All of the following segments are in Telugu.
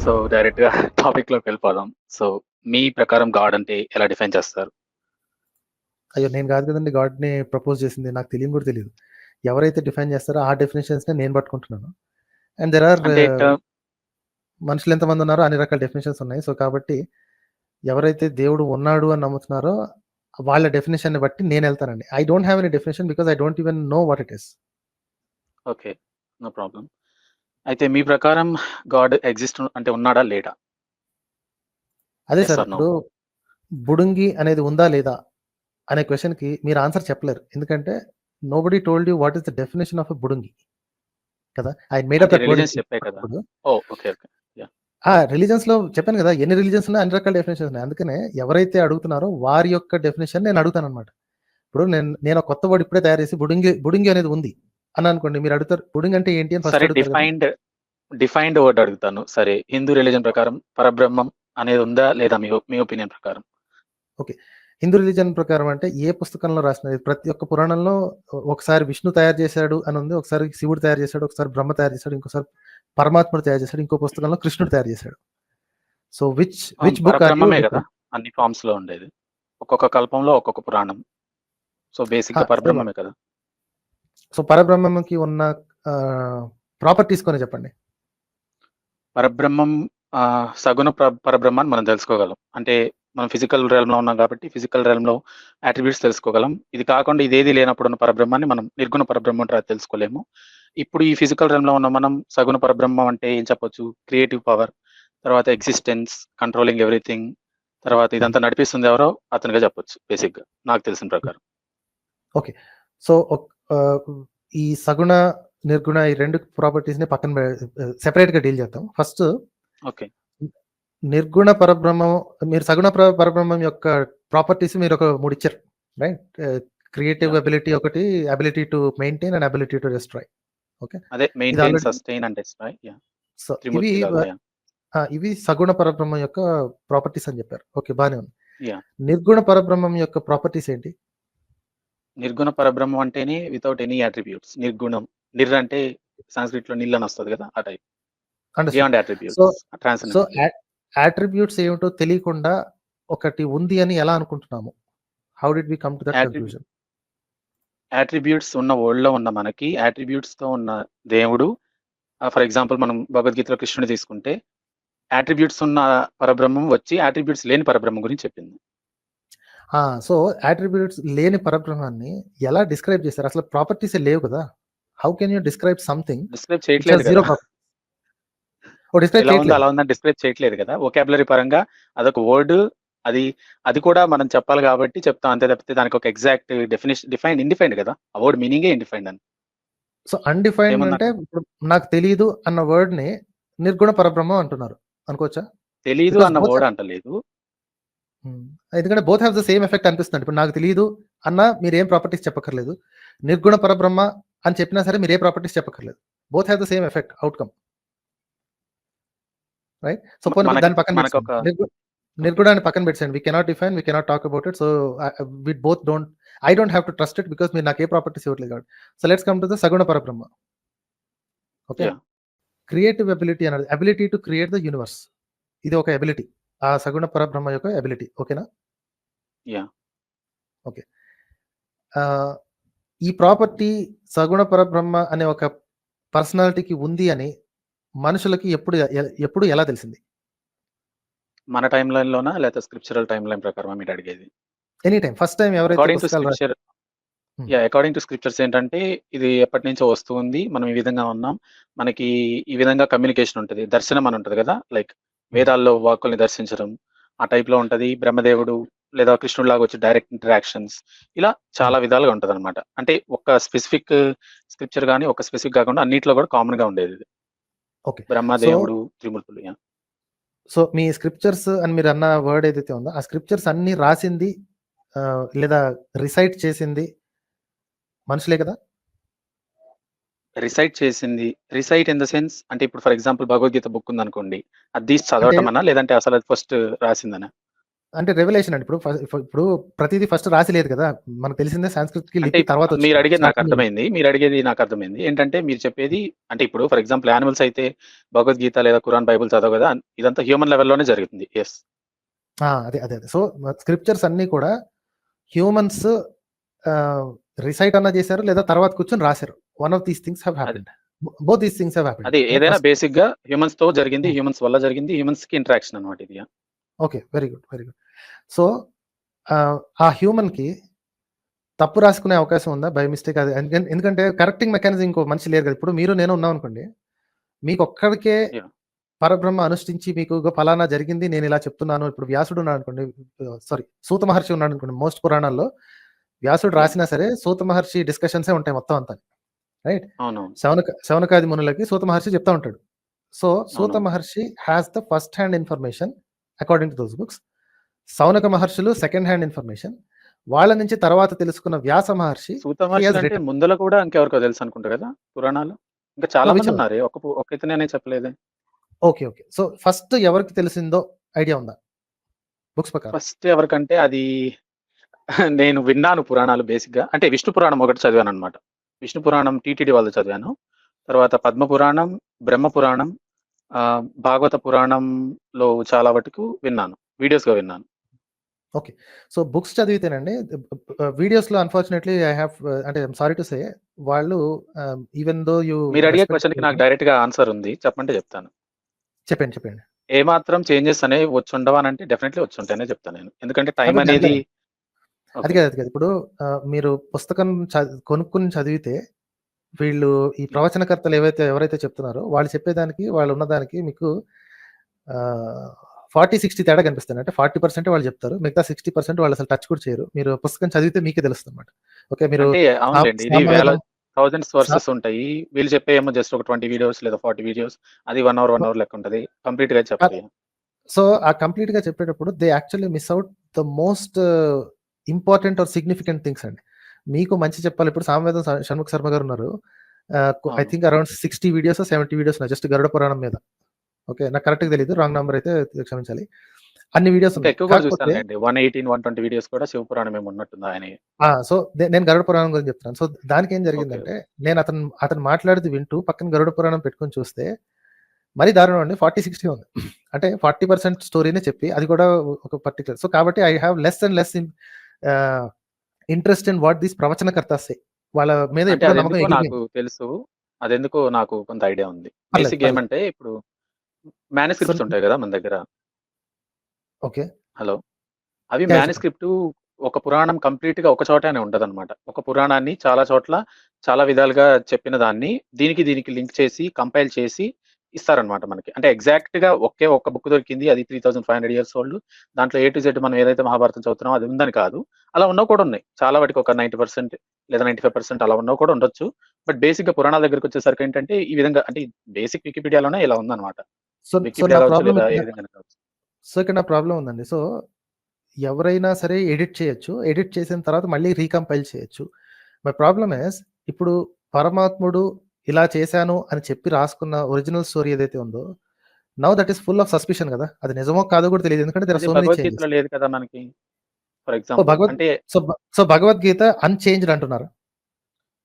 సో డైరెక్ట్‌గా టాపిక్‌లోకి వెళ్ళిపోదాం. సో మీ ప్రకారం గాడ్ అంటే ఎలా డిఫైన్ చేస్తారు? అయ్యో! నేను కాదు కదండీ గాడ్‌ని ప్రపోజ్ చేసింది. నాకు తెలియని కూడా తెలీదు. ఎవరైతే డిఫైన్ చేస్తారో ఆ డెఫినిషన్స్‌నే నేను పట్టుకుంటున్నాను. అండ్ దేర్ ఆర్ అంటే మనుషులు ఎంతమంది ఉన్నారో అన్ని రకాల డెఫినిషన్స్ ఉన్నాయి. సో కాబట్టి ఎవరైతే దేవుడు ఉన్నాడు అని నమ్ముతున్నారో వాళ్ళ డెఫినిషన్‌ని బట్టి నేనెళ్తానండి. I don't have any definition because I don't even know what it is. Okay. No problem. అయితే మీ ప్రకారం గాడ్ అంటే ఉన్నాడా? లేడా? అదే యెస్ సార్ ఆర్ నో? ఇప్పుడు బుడుంగి అనేది ఉందా లేదా అనే క్వెషన్‌కి మీరు ఆన్సర్ చెప్పలేరు. ఎందుకంటే nobody told you what is the definition of a బుడుంగి కదా! ఐ మేడ్ అప్ అంటే దట్ వర్డ్ రిలిజియన్స్ చెప్పాయి కదా! ఇప్పుడు. ఓహ్! ఓకే. ఓకే. యాహ్! రిలిజియన్స్‌లో చెప్పాను కదా! ఎన్ని రిలిజియన్స్ ఉన్నాయి అన్ని రకాల డెఫినిషన్స్ ఉన్నాయి. అందుకనే ఎవరైతే అడుగుతున్నారో వారి యొక్క డెఫినిషన్ నేను అడుగుతానన్నమాట. ఇప్పుడు నేను ఒక కొత్త వర్డ్ ఇప్పుడే తయారు చేసి బుడుంగి అనేది ఉంది అని అనుకోండి. మీరు అడుగుతారు బుడుంగి అంటే ఏంటి అని ఫస్ట్ సరే అడుగుతారు కదా! డిఫైన్డ్ వర్డ్ అడుగుతాను. సరే హిందూ రిలిజియన్ ప్రకారం పరబ్రహ్మం అనేది ఉందా? లేదా? మీ ఒపీనియన్ ప్రకారం? ఓకే. హిందూ రిలిజియన్ ప్రకారం అంటే ఏ పుస్తకంలో రాసినది ప్రతి ఒక్క పురాణంలో ఒకసారి విష్ణు తయారు చేశాడు అని ఉంది. ఒకసారి శివుడు తయారు చేశాడు. ఒకసారి బ్రహ్మ తయారు చేశాడు. ఇంకోసారి పరమాత్ముడు తయారు చేశాడు. ఇంకో పుస్తకంలో కృష్ణుడు తయారు చేశాడు. So which book are you పరబ్రహ్మమే కదా! రిఫరింగ్? అన్ని ఫార్మ్స్‌లో ఉండేది. ఒక్కొక్క కల్పంలో ఒక్కొక్క పురాణం. సో బేసిక్‌గా అదే పరబ్రహ్మమే కదా! సో పరబ్రహ్మంకి ఉన్న ఆహ్, ప్రాపర్టీస్ కొన్ని చెప్పండి. పరబ్రహ్మం సగుణ పరబ్రహ్మ అని మనం తెలుసుకోగలం. అంటే మనం ఫిజికల్ రెల్మ్‌లో ఉన్నాం కాబట్టి ఫిజికల్ రెల్మ్‌లో అట్రిబ్యూట్స్ తెలుసుకోగలం. ఇది కాకుండా ఇదేది లేనప్పుడు ఉన్న పరబ్రహ్మాన్ని మనం నిర్గుణ పరబ్రహ్మం అంటారు, అది తెలుసుకోలేము. ఇప్పుడు ఈ ఫిజికల్ రెల్మ్‌లో ఉన్న మనం సగుణ పరబ్రహ్మం అంటే ఏం చెప్పొచ్చు? క్రియేటివ్ పవర్, తర్వాత ఎగ్జిస్టెన్స్, కంట్రోలింగ్ ఎవ్రీథింగ్, తర్వాత ఇదంతా నడిపిస్తుంది ఎవరో అతనిగా చెప్పొచ్చు బేసిక్‌గా నాకు తెలిసిన ప్రకారం. ఓకే. సో ఈ సగుణ, నిర్గుణ ఈ 2 ప్రాపర్టీస్‌ని పక్కన సెపరేట్‌గా డీల్ చేద్దాం. First okay. నిర్గుణ పరబ్రహ్మం మీరు సగుణ పరబ్రహ్మం యొక్క ప్రాపర్టీస్ మీరు ఒక 3 ఇచ్చారు. రైట్? Creative yeah! అబిలిటీ ఒకటి, ability to maintain and ability to destroy. Okay. అదే ఇది maintain, already sustain and destroy. Yeah! So ఇవి త్రిమూర్తిలాగా. యాహ్! ఇవి సగుణ పరబ్రహ్మం యొక్క ప్రాపర్టీస్ అని చెప్పారు. ఓకే. బానే ఉంది. యాహ్! నిర్గుణ పరబ్రహ్మం యొక్క ప్రాపర్టీస్ ఏంటి? నిర్గుణ పరబ్రహ్మం అంటేనే వితౌట్ ఎనీ అట్రిబ్యూట్స్. నిర్గుణం. నిర్ అంటే సాంస్క్రిట్‌లో నిల్ అని వస్తది కదా! ఆ type. Understood. Beyond so attributes. So transcendental. Attributes ఏమిటో తెలియకుండా ఒకటి ఉంది అని ఎలా అనుకుంటున్నాము? How did we come to that attribute conclusion? Attributes ఉన్న వరల్డ్‌లో ఉన్న మనకి అట్రిబ్యూట్స్‌తో ఉన్న దేవుడు, ఫర్ ఎగ్జాంపుల్ మనం భగవద్గీతలో కృష్ణుడిని తీసుకుంటే అట్రిబ్యూట్స్ ఉన్న పరబ్రహ్మం వచ్చి అట్రిబ్యూట్స్ లేని పరబ్రహ్మం గురించి చెప్పింది. సో అట్రిబ్యూట్స్ లేని పరబ్రహ్మాన్ని ఎలా డిస్క్రైబ్ చేస్తారు? అసలు ప్రాపర్టీసే లేవు కదా! How can you describe something describe which చేయట్లేదు హాస్ కదా! Zero property? ఓహ్! డిస్క్రైబ్ ఎలా ఉందో చేయట్లేదా? అలా ఉందని డిస్క్రైబ్ చేయట్లేదు కదా! వొకాబులరీ పరంగా అదొక వర్డ్. అది అది కూడా మనం చెప్పాలి కాబట్టి చెప్తాం. అంతే తప్పితే దానికి ఒక ఎగ్జాక్ట్ ఇండిఫైన్డ్ కదా! ఆ వర్డ్ మీనింగే ఇండిఫైన్డ్ అని. సో అన్‌డిఫైన్డ్ అంటే ఏముందక్కడ? ఇప్పుడు నాకు తెలీదు అన్న వర్డ్‌ని నిర్గుణ పరబ్రహ్మం అంటున్నారు. అనుకోవచ్చా? తెలీదు బికాజ్ అన్న బోత్ వర్డ్ అంటలేదు. హ్మ్. ఎందుకంటే both have the same effect అనిపిస్తుందండి. ఇప్పుడు నాకు తెలీదు అన్నా మీరేం ప్రాపర్టీస్ చెప్పక్కర్లేదు. నిర్గుణ పరబ్రహ్మ అని చెప్పినా సరే మీరే ప్రాపర్టీస్ చెప్పక్కర్లేదు. Both have the same effect outcome. Right? So మ పోనీ మనకి దాన్ని పక్కన మనకొక పెట్టేసేయండి. ఓకే. నిర్గుణాన్ని పక్కన పెట్టేసేయండి. We cannot define, we cannot talk about it. So we both don't I don't have to trust it because మీరు నాకు ఏ ప్రాపర్టీస్ ఇవ్వట్లేదు కాబట్టి. So let's come to the saguna Parabrahma. Okay. Yeah! Creative ability అన్నది ability to create the universe. ఇది ఒక ఎబిలిటీ. ఆ సగుణ పరబ్రహ్మ యొక్క ఎబిలిటీ. ఓకేనా? యాహ్! ఓకే. ఆహ్, ఈ ప్రాపర్టీ సగుణ పరబ్రహ్మ అనే ఒక పర్సనాలిటీకి ఉంది అని మనుషులకి ఎప్పుడు ఎలా తెలిసింది? మన టైమ్ లైన్‌లోనా? లేకపోతే స్క్రిప్చరల్ టైమ్ లైన్ ప్రకారమా మీరడిగేది? ఎనీ టైమ్ ఫస్ట్ టైమ్ ఎవరైతే అకార్డింగ్ టు పుస్తకాలు scripture hmm. According to scriptures ఏంటంటే, ఇది ఎప్పటినుంచో వస్తూ ఉంది. మనం ఈ విధంగా ఉన్నాం. మనకి ఈ విధంగా కమ్యూనికేషన్ ఉంటది. దర్శనం అని ఉంటది కదా! లైక్ హ్మ్. వేదాల్లో వాక్కుల్ని దర్శించడం. ఆ టైప్‌లో ఉంటది. బ్రహ్మదేవుడు లేదా కృష్ణుడిలాగా వచ్చి డైరెక్ట్ ఇంటరాక్షన్స్. ఇలా హ్మ్. చాలా విధాలుగా ఉంటదనమాట. అంటే ఒక స్పెసిఫిక్ స్క్రిప్చర్ గాని, ఒక స్పెసిఫిక్ కాకుండా అన్నిట్లో కూడా కామన్‌గా ఉండేదిది. ఓకే. బ్రహ్మ, సో, దేవుడు, త్రిమూర్తులు. యాహ్! సో మీ స్క్రిప్చర్స్ అని మీరన్న వర్డ్ ఏదైతే ఉందో, ఆ స్క్రిప్చర్స్ అన్నీ రాసింది లేదా రిసైట్ చేసింది మనుషులే కదా! రిసైట్ ఇన్ ద సెన్స్ అంటే ఇప్పుడు ఫర్ ఎగ్జాంపుల్ భగవద్గీత బుక్ ఉందనుకోండి. అది తీసి అంటే చదవటమనా? లేదంటే అసలు అది ఫస్ట్ రాసిందనా? అంటే రెవల్యూషన్ అండి. ఇప్పుడు ప్రతిదీ ఫస్ట్ రాసి లేదు కదా! మనకు తెలిసిందే సాంస్క్రిట్‌కి అంటే లిపి తర్వాత మీరు వచ్చింది. అడిగేది నాకు స్టార్టింగ్‌లో లేదు. అర్థమైంది. మీరు అడిగేది నాకు అర్థమైంది. ఏంటంటే మీరు చెప్పేది అంటే ఇప్పుడు ఫర్ ఎగ్జాంపుల్ యానిమల్స్ అయితే భగవద్గీత లేదా ఖురాన్, బైబిల్ చదవవు కదా! ఇదంతా హ్యూమన్ లెవెల్‌లోనే జరుగుతుంది. యెస్. అదే. సో, స్క్రిప్చర్స్ అన్నీ కూడా హ్యూమన్స్ ఆహ్, రిసైట్ అన్నా చేశారు లేదా తర్వాత కూర్చొని రాసారు. One of these things have అదే. Happened. Both these things have happened. అదే లైక్ ఏదైనా ఫస్ట్ బేసిక్‌గా హ్యూమన్స్‌తో జరిగింది. హ్మ్. హ్యూమన్స్ వల్ల జరిగింది. హ్యూమన్స్‌కి ఇంటరాక్షన్ అన్నమాట ఇది. Okay. Very good. Very good. So, ఆ హ్యూమన్‌కి తప్పు రాసుకునే అవకాశం ఉందా బై మిస్టేక్? అది ఎందుకంటే కరెక్టింగ్ మెకానిజం ఇంకో మనిషి లేరు కదా! ఇప్పుడు మీరు నేను ఉన్నామనుకోండి. మీకొక్కడికే యాహ్! పరబ్రహ్మ అనుష్ఠించి మీకు ఇగో ఫలానా జరిగింది నేనిలా చెప్తున్నాను. ఇప్పుడు వ్యాసుడు ఉన్నాడనుకోండి, సారీ సూత మహర్షి ఉన్నాడనుకోండి మోస్ట్ పురాణాల్లో. వ్యాసుడు యాహ్! రాసినా సరే సూత మహర్షి డిస్కషన్సే ఉంటాయి మొత్తం అంతా. రైట్? అవునవును. శౌనకాది మునులకి సూత మహర్షి చెప్తా ఉంటాడు. సో, సూత అవునవును. Maharshi has the first hand information according to those books. Shaunaka మహర్షులు సెకండ్ హ్యాండ్ ఇన్ఫర్మేషన్. వాళ్ళ నుంచి తర్వాత తెలుసుకున్న వ్యాస మహర్షి సూత హి హాస్ మహర్షులంటే రిటన్. ముందల కూడా ఇంకెవరికో తెలుసనుకుంటా కదా! పురాణాలు. ఇంకా చాలా విచ్ ఎవర్? మందున్నారే. ఒక ఇతననే చెప్పలేదే. ఓకే. సో, ఫస్ట్ ఎవరికి తెలిసిందో ఐడియా ఉందా? బుక్స్ ప్రకారం. ఫస్ట్ ఎవరికంటే అది నేను విన్నాను పురాణాలు బేసిక్‌గా. అంటే విష్ణు పురాణం ఒకటి చదివాననమాట. విష్ణు పురాణం టీటీడీ వాళ్ళది చదివాను. తర్వాత పద్మ పురాణం, బ్రహ్మ పురాణం, భాగవత పురాణంలో చాలా వటుకు విన్నాను. వీడియోస్‌గా విన్నాను. ఓకే. సో, బుక్స్ చదివితేనండి వీడియోస్‌లో అన్‌ఫార్చునేట్‌లీ ఐ హావ్ అంటే I am sorry to say వాళ్ళు ఈవెన్ థో యూ మీరడిగే రెస్పెక్ట్ క్వెషన్‌కి నాకు డైరెక్ట్‌గా ఆన్సర్ ఉంది. చెప్పంటే చెప్తాను. చెప్పండి. ఏమాత్రం చేంజెస్ అనేవి వచ్చుండవనంటే డెఫినైట్‌లీ వచ్చుంటాయనే చెప్తా నేను. ఎందుకంటే టైం అభిప్రాయం అనేది అట్లనే. ఓకే. అది కాదు. ఇప్పుడు మీరు పుస్తకం కొనుక్కొని చదివితే వీళ్ళు ఈ యాహ్! ప్రవచనకర్తలు ఎవరైతే చెప్తున్నారో వాళ్ళు చెప్పేదానికి, వాళ్ళు ఉన్నదానికి మీకు ఆహ్, 40, 60 తేడా కనిపిస్తుంది. అంటే 40% వాళ్ళు చెప్తారు. మిగతా 60% వాళ్ళు అసలు టచ్ కూడా చేయరు. మీరు పుస్తకం చదివితే మీకే తెలుస్తుందన్నమాట. ఓకే. మీరు అంటే అవునులెండి. ఇది వేల సామవేదం థౌసండ్స్ సా వర్సెస్ ఉంటాయి. వీళ్ళు చెప్పేయేమో జస్ట్ ఒక 20 వీడియోస్ లేదా 40 వీడియోస్. అది 1 అవర్, 1 అవర్ లెక్కుంటది. కంప్లీట్‌గా చెప్పరు. సో, ఆ కంప్లీట్‌గా చెప్పేటప్పుడు they actually miss out the most important or significant things అండి. మీకు మంచి చెప్పాలి ఇప్పుడు సామవేదం షణ్ముఖ శర్మ గారున్నారు. ఐ అవును. థింక్ అరౌండ్ 60 వీడియోసో, 70 వీడియోస్ ఉన్నాయి జస్ట్ గరుడ పురాణం మీద. ఓకే. నాకు కరెక్ట్‌గా తెలీదు. రాంగ్ నంబర్ అయితే క్షమించాలి. అన్ని వీడియోస్ ఇంకా ఉన్నాయి. ఎక్కువ కూడా కాకపోతే చూసానులెండి. 118, 120 వీడియోస్ కూడా శివపురాణం ఏమో ఉన్నట్టుంది ఆయనయి. సో, నేను గరుడ పురాణం గురించి చెప్తున్నాను. సో, దానికేం ఓకే. జరిగిందంటే నేను అతను మాట్లాడేది వింటూ పక్కన గరుడ పురాణం పెట్టుకొని చూస్తే మరీ దారుణం అండి. 40, 60 ఉంది. అంటే 40% స్టోరీనే చెప్పి అది కూడా ఒక పర్టిక్యులర్. సో, కాబట్టి I have less and less ఆహ్, ఇంట్రెస్ట్ ఇన్ వాట్ దీస్ ప్రవచనకర్తాస్ సే. వాళ్ళ మీద అంటే ఎప్పుడో నమ్మకం అదెందుకో నాకు ఎగిరిపోయింది. తెలుసు. అదెందుకో నాకు కొంత ఐడియా ఉంది. బేసిక్‌గా పర్లేదు. ఏమంటే ఇప్పుడు సో మ్యానుస్క్రిప్ట్స్ ఉంటాయి గదా! మన దగ్గర. ఓకే. హలో! అవి చెప్పండి. మ్యానుస్క్రిప్టు ఒక పురాణం కంప్లీట్‌గా ఒక చోటనే ఉండదనమాట. ఒక పురాణాన్ని చాలా చోట్ల చాలా విధాలుగా చెప్పిన దాన్ని దీనికి లింక్ చేసి, కంపైల్ చేసి ఇస్తారనమాట మనకి. అంటే ఎగ్జాక్ట్‌గా ఒకే ఒక్క బుక్ దొరికింది. అది 3500 ఇయర్స్ ఓల్డ్. దాంట్లో ఏ టు జెడ్ మనం ఏదైతే మహాభారతం చదువుతున్నామో అది ఉందని కాదు. అలా ఉన్నవి కూడా ఉన్నాయి. చాలా వాటికి ఒక 90% లేదా 95% అలా ఉన్నవి కూడా ఉండొచ్చు. బట్ బేసిక్‌గా పురాణాల దగ్గరికొచ్చేసరికి ఏంటంటే ఈ విధంగా అంటే బేసిక్ వికీపీడియాలోనే ఇలా ఉందనమాట. సో, నా వికీపీడియా కావచ్చు ప్రాబ్లమ్ లేదా ఏ ఇక్కడ విధంగానైనా కావచ్చు. ఇక్కడ నా ప్రాబ్లమ్ ఉందండి. సో, ఎవరైనా సరే ఎడిట్ చేయొచ్చు. ఎడిట్ చేసిన తర్వాత మళ్ళీ రీకంపైల్ చేయొచ్చు. మై ప్రాబ్లమ్ ఈస్ ఇప్పుడు పరమాత్ముడు ఇలా చేశాను అని చెప్పి రాసుకున్న ఒరిజినల్ స్టోరీ ఏదైతే ఉందో, now that is full of suspicion గదా! అది నిజమో కాదో కూడా తెలీదు. ఎందుకంటే దేర్ ఆర్ అది సో మెనీ చేంజెస్. భగవద్గీతలో లేదు కదా మనకి. ఫర్ సో, ఎగ్జాంపుల్ అంటే సో, భగవద్గీత అన్‌చేంజ్డ్ అంటున్నారా?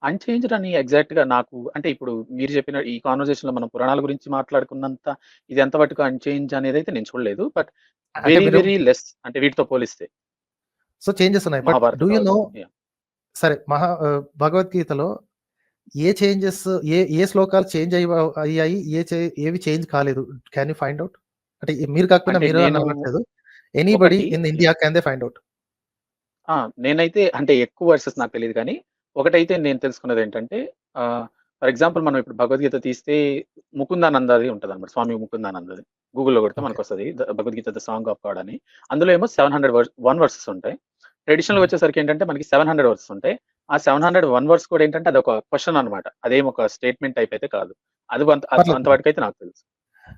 అన్‌చేంజ్డ్ అని ఎగ్జాక్ట్‌గా నాకు అంటే ఇప్పుడు మీరు చెప్పిన ఈ కన్వర్జేషన్‌లో మనం పురాణాల గురించి మాట్లాడుకున్నంత ఇది ఎంత మటుకు అన్‌చేంజ్ అనేదైతే నేను చూడలేదు. బట్ అంటే వెరీ మీరు వెరీ లెస్ అంటే వీటితో పోలిస్తే. సో, చేంజెస్ ఉన్నాయి. But Mahabharatam do you know కావచ్చు. యాహ్! సరే భగవద్గీతలో ఏ చేంజెస్ ఏ శ్లోకాలు చేంజ్ అయ్యాయి? ఏవి చేంజ్ కాలేదు? Can you find out? అంటే మీరు కాకపోయినా అంటే మీరు అని నేను అనట్లేదు. ఎనీబడీ ఒకటి in India yeah! Can they find out? నేనైతే అంటే ఎక్కువ వర్సెస్ నాకు తెలీదు కానీ, ఒకటైతే నేను తెలుసుకున్నదేంటంటే ఫర్ ఎగ్జాంపుల్ మనం ఇప్పుడు భగవద్గీత తీస్తే ముకుందానందది ఉంటదన్నమాట. స్వామి ముకుందానందది. గూగుల్‌లో కొడితే ఓకే. మనకొస్తది. Bhagavad Gita the song of God అని. అందులో ఏమో 700 1 వర్సెస్ ఉంటాయి. ట్రెడిషనల్‌గా హుహు. వచ్చేసరికి ఏంటంటే మనకి 700 వర్సెస్ ఉంటాయి. ఆ 701 వర్స్ కూడా ఏంటంటే అదొక క్వెషన్ అన్నమాట. అదేం ఒక స్టేట్‌మెంట్ టైప్ అయితే కాదు. అది అంత పర్లేదు. వరకైతే నాకు తెలుసు.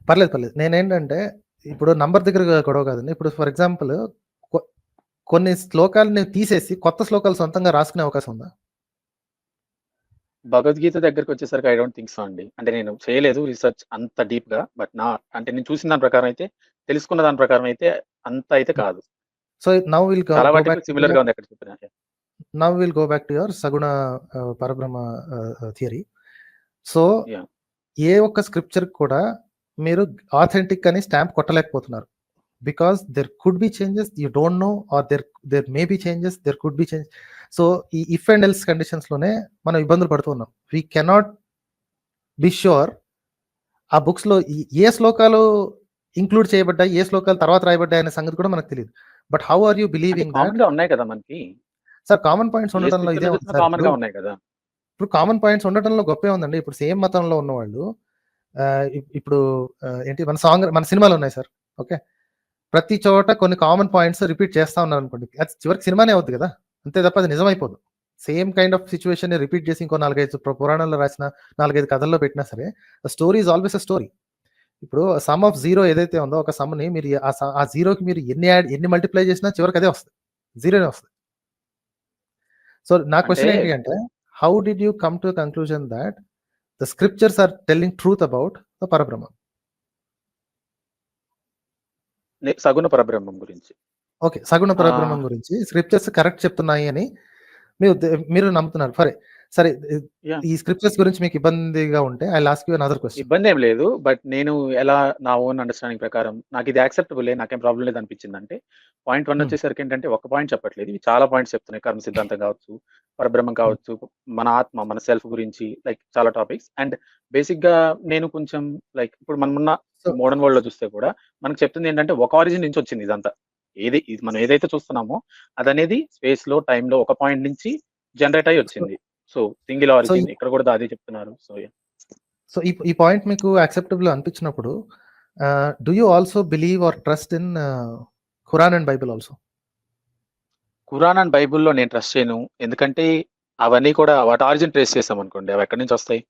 పర్లేదు. నేనేంటంటే ఇప్పుడు నంబర్ దగ్గర గొడవ కాదండి. ఇప్పుడు ఫర్ ఎగ్జాంపుల్ కొ కొన్ని శ్లోకాలని తీసేసి కొత్త శ్లోకాలు సొంతంగా రాసుకునే అవకాశం ఉందా? భగవద్గీత దగ్గరికొచ్చేసరికి ఐ డోంట్ థింక్ సో అండి. అంటే నేను చేయలేదు రిసర్చ్ అంత డీప్‌గా. బట్ అంటే నేను చూసిన దాని ప్రకారం అయితే, తెలుసుకున్న దాని ప్రకారం అయితే అంత అయితే హ్మ్. కాదు. సో నౌ విల్ చాలా గో వాటికి బ్యాక్ సిమిలర్ గా ఉంది అక్కడ చెప్పిన. Now will go back to your సగుణ పరబ్రహ్మ థియరీ. సో యా ఏ ఒక్క స్క్రిప్చర్ కూడా మీరు ఆథెంటిక్ అని స్టాంప్ కొట్టలేకపోతున్నారు. Because there could be changes, you don't know, or there may be changes, there could be change. So ఈ ఇఫ్ అండ్ ఎల్స్ కండిషన్స్ లోనే మనం ఇబ్బందులు పడుతూ ఉన్నాం. వీ కెనాట్ బి ష్యూర్ ఆ బుక్స్ లో ఏ శ్లోకాలు ఇంక్లూడ్ చేయబడ్డాయి, ఏ శ్లోకాలు తర్వాత రాయబడ్డాయి అనే సంగతి కూడా మనకు తెలియదు. బట్ హౌ ఆర్ యూ అంటే బిలీవింగ్ కామన్ దాట్? గా ఉన్నాయి కదా మనకి, సార్ కామన్ పాయింట్స్ ఏ ఉండటంలో ఇదే స్క్రిప్చర్ ఉంది చూసినా సార్. కామన్ గా ఉన్నాయి కదా. ఇప్పుడు కామన్ పాయింట్స్ ఉండటంలో గొప్పే ఉందండి. ఇప్పుడు సేమ్ మతంలో ఉన్నవాళ్ళు ఇప్పుడు ఏంటి మన సినిమాలు ఉన్నాయి సార్. ఓకే, ప్రతి చోట కొన్ని కామన్ పాయింట్స్ రిపీట్ చేస్తా ఉన్నారు అనుకోండి, అది చివరికి సినిమానే అవుతుంది కదా, అంతే తప్ప అది నిజమైపోదు. Same kind of situation repeat చేసి ఇంకో 4-5 పురాణాల్లో రాసిన 4-5 కథల్లో పెట్టినా సరే story is always a story. ఇప్పుడు సమ్ ఆఫ్ జీరో ఏదైతే ఉందో ఒక సమ్ని మీరు ఆ జీరోకి మీరు ఎన్ని మల్టిప్లై చేసినా చివరికి అదే వస్తుంది, జీరోనే వస్తుంది. సో నా క్వశ్చన్ అంటే ఏంటి అంటే, how did you come to conclusion that the scriptures are telling truth about the Parabrahmam? సగుణ పరబ్రహ్మం గురించి ఓకే, సగుణ పరబ్రహ్మం గురించి స్క్రిప్చర్స్ కరెక్ట్ చెప్తున్నాయి అని మీరు నమ్ముతున్నారు. సరే, యా ఈ స్క్రిప్చర్స్ గురించి మీకు ఇబ్బందిగా ఉంటే ఐ లాస్క్ యూ అనదర్ క్వశ్చన్. ఇబ్బంది ఏం లేదు. బట్ నేను ఎలా నా ఓన్ అండర్‌స్టాండింగ్ ప్రకారం నాకిది యాక్సెప్టబులే, నాకేం ప్రాబ్లమ్ లేదనిపించిందంటే, పాయింట్ 1 వచ్చేసరికి ఏంటంటే, ఒక పాయింట్ చెప్పట్లేదు. ఇవి చాలా పాయింట్స్ చెప్తున్నాయి. కర్మ సిద్ధాంతం కావచ్చు, పరబ్రహ్మం కావచ్చు, మన ఆత్మ, మన సెల్ఫ్ గురించి లైక్ చాలా టాపిక్స్. అండ్ బేసిక్‌గా నేను కొంచెం లైక్ ఇప్పుడు మనమున్న సో మోడర్న్ వరల్డ్‌లో చూస్తే కూడా మనకు చెప్తుంది ఏంటంటే, ఒక ఆరిజిన్ నుంచి వచ్చింది ఇదంతా. ఇది మనం ఏదైతే చూస్తున్నామో అదనేది స్పేస్‌లో, టైమ్‌లో ఒక పాయింట్ నుంచి జనరేట్ అయ్యి వచ్చింది. సో సింగిల్ సో ఆరిజిన్ ఇక్కడ కూడా అదే చెప్తున్నారు. సో సో ఈ పాయింట్ మీకు యాక్సెప్టబుల్ అనిపించినప్పుడు, do you also believe are trust in Quran and Bible also? Quran and బైబిల్‌లో నేను ట్రస్ట్ చేయను. ఎందుకంటే అవన్నీ కూడా వాటి ఆరిజిన్ ట్రేస్ చేసామనుకోండి, అవి ఎక్కడి నుంచి వస్తాయి?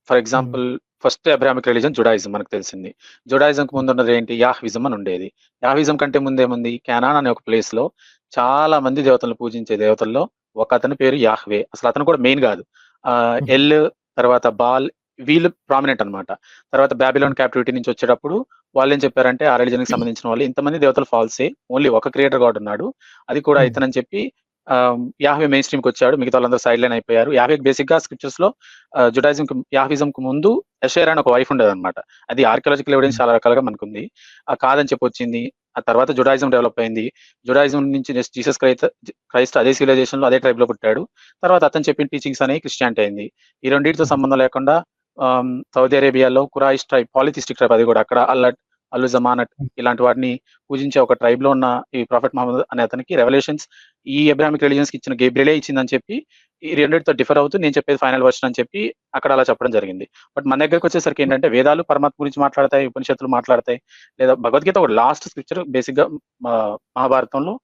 For example first Abrahamic religion Judaism మనకు తెలిసింది. జుడాయిజంకి ముందు ఉన్నది ఏంటి? యాహ్విజం అని ఉండేది. యాహ్విజం కంటే ముందేముంది? కానాన్ అనే ఒక ప్లేస్‌లో చాలా మంది దేవతలను పూజించే దేవతల్లో ఒక అతని పేరు యాహ్వే. అసలు అతను కూడా మెయిన్ కాదు. ఎల్, తర్వాత బాల్, వీళ్ళు ప్రామినెంట్ అన్నమాట. తర్వాత బాబిలోన్ క్యాప్టివిటీ నుంచి వచ్చేటప్పుడు వాళ్ళేం చెప్పారంటే, ఆ రిలిజన్‌కి సంబంధించిన వాళ్ళు ఇంతమంది దేవతలు ఫాల్సే. ఓన్లీ ఒక క్రియేటర్ గాడ్ ఉన్నాడు. అది కూడా ఇతనని చెప్పి యాహ్వే మెయిన్ స్ట్రీమ్‌కి వచ్చాడు. మిగతా వాళ్ళందరూ సైడ్ లైన్ అయిపోయారు. యాహ్వేకి బేసిక్‌గా స్క్రిప్చర్స్‌లో జుడాయిజంకి, యాహ్విజంకి ముందు ఎషేరా అని ఒక వైఫ్ ఉండేదన్నమాట. అది ఆర్కియాలజికల్ ఎవిడెన్స్ చాలా రకాలుగా మనకుంది. కాదని చెప్పొచ్చింది. ఆ తర్వాత జుడాయిజం డెవలప్ అయింది. జుడాయిజం నుంచి నెక్స్ట్ జీసస్ క్రైస్ట్ అదే సివిలైజేషన్‌లో అదే ట్రైబ్‌లో పుట్టాడు. తర్వాత అతను చెప్పిన టీచింగ్స్ అనేవి క్రిస్టియానిటీ అయింది. ఈ రెండిటితో సంబంధం లేకుండా సౌదీ అరేబియాలో కురాయిష్ ట్రైబ్, పాలిథిస్టిక్ ట్రైబ్, అది కూడా అక్కడ అల్లు జమానట్ ఇలాంటి వాటిని పూజించే ఒక ట్రైబ్‌లో ఉన్న ఈ ప్రాఫెట్ మహమ్మద్ అనే అతనికి రెవల్యూషన్స్ ఈ అబ్రాహామిక్ రిలిజియన్స్‌కి ఇచ్చిన గేబ్రియలే ఇచ్చిందని చెప్పి, ఈ రెండిటితో డిఫర్ అవుతూ నేను చెప్పేది ఫైనల్ వర్షన్ అని చెప్పి అక్కడ అలా చెప్పడం జరిగింది. బట్ మన దగ్గరికి వచ్చేసరికి ఏంటంటే, వేదాలు పరమాత్మ గురించి మాట్లాడతాయి, ఉపనిషత్తులు మాట్లాడతాయి, లేదా భగవద్గీత ఒక లాస్ట్ స్క్రిప్చర్ బేసిక్‌గా మహాభారతంలో.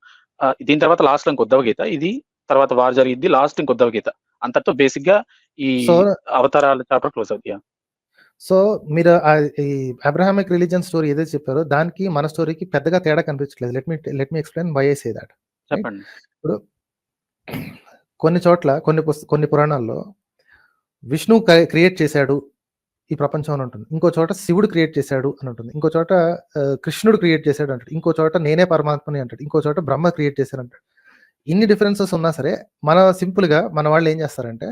దీని తర్వాత లాస్ట్‌లో ఇంక ఉద్ధవ గీత. ఇది తర్వాత వార్ జరిగిద్ది. లాస్ట్ ఇంక ఉద్ధవ గీత. అంతటితో బేసిక్‌గా ఈ సో అవతారాల చాప్టర్ క్లోజ్ అవుద్ది. సో మీరు ఈ అబ్రహామిక్ రిలీజియన్ స్టోరీ ఏదైతే చెప్పారో దానికి మన స్టోరీకి పెద్దగా తేడా కనిపించట్లేదు. Let me explain why I say that. చెప్పండి. ఇప్పుడు కొన్ని చోట్ల కొన్ని పురాణాల్లో విష్ణు క్రియేట్ చేశాడు ఈ ప్రపంచం అని ఉంటుంది. ఇంకో చోట శివుడు క్రియేట్ చేశాడు అని ఉంటుంది. ఇంకో చోట కృష్ణుడు క్రియేట్ చేశాడు అంటాడు. ఇంకో చోట నేనే పరమాత్మని అంటాడు. ఇంకో చోట బ్రహ్మ క్రియేట్ చేశాడు అంటాడు. ఇన్ని డిఫరెన్సెస్ ఉన్నా సరే సింపుల్‌గా మన వాళ్ళు ఏం చేస్తారంటే,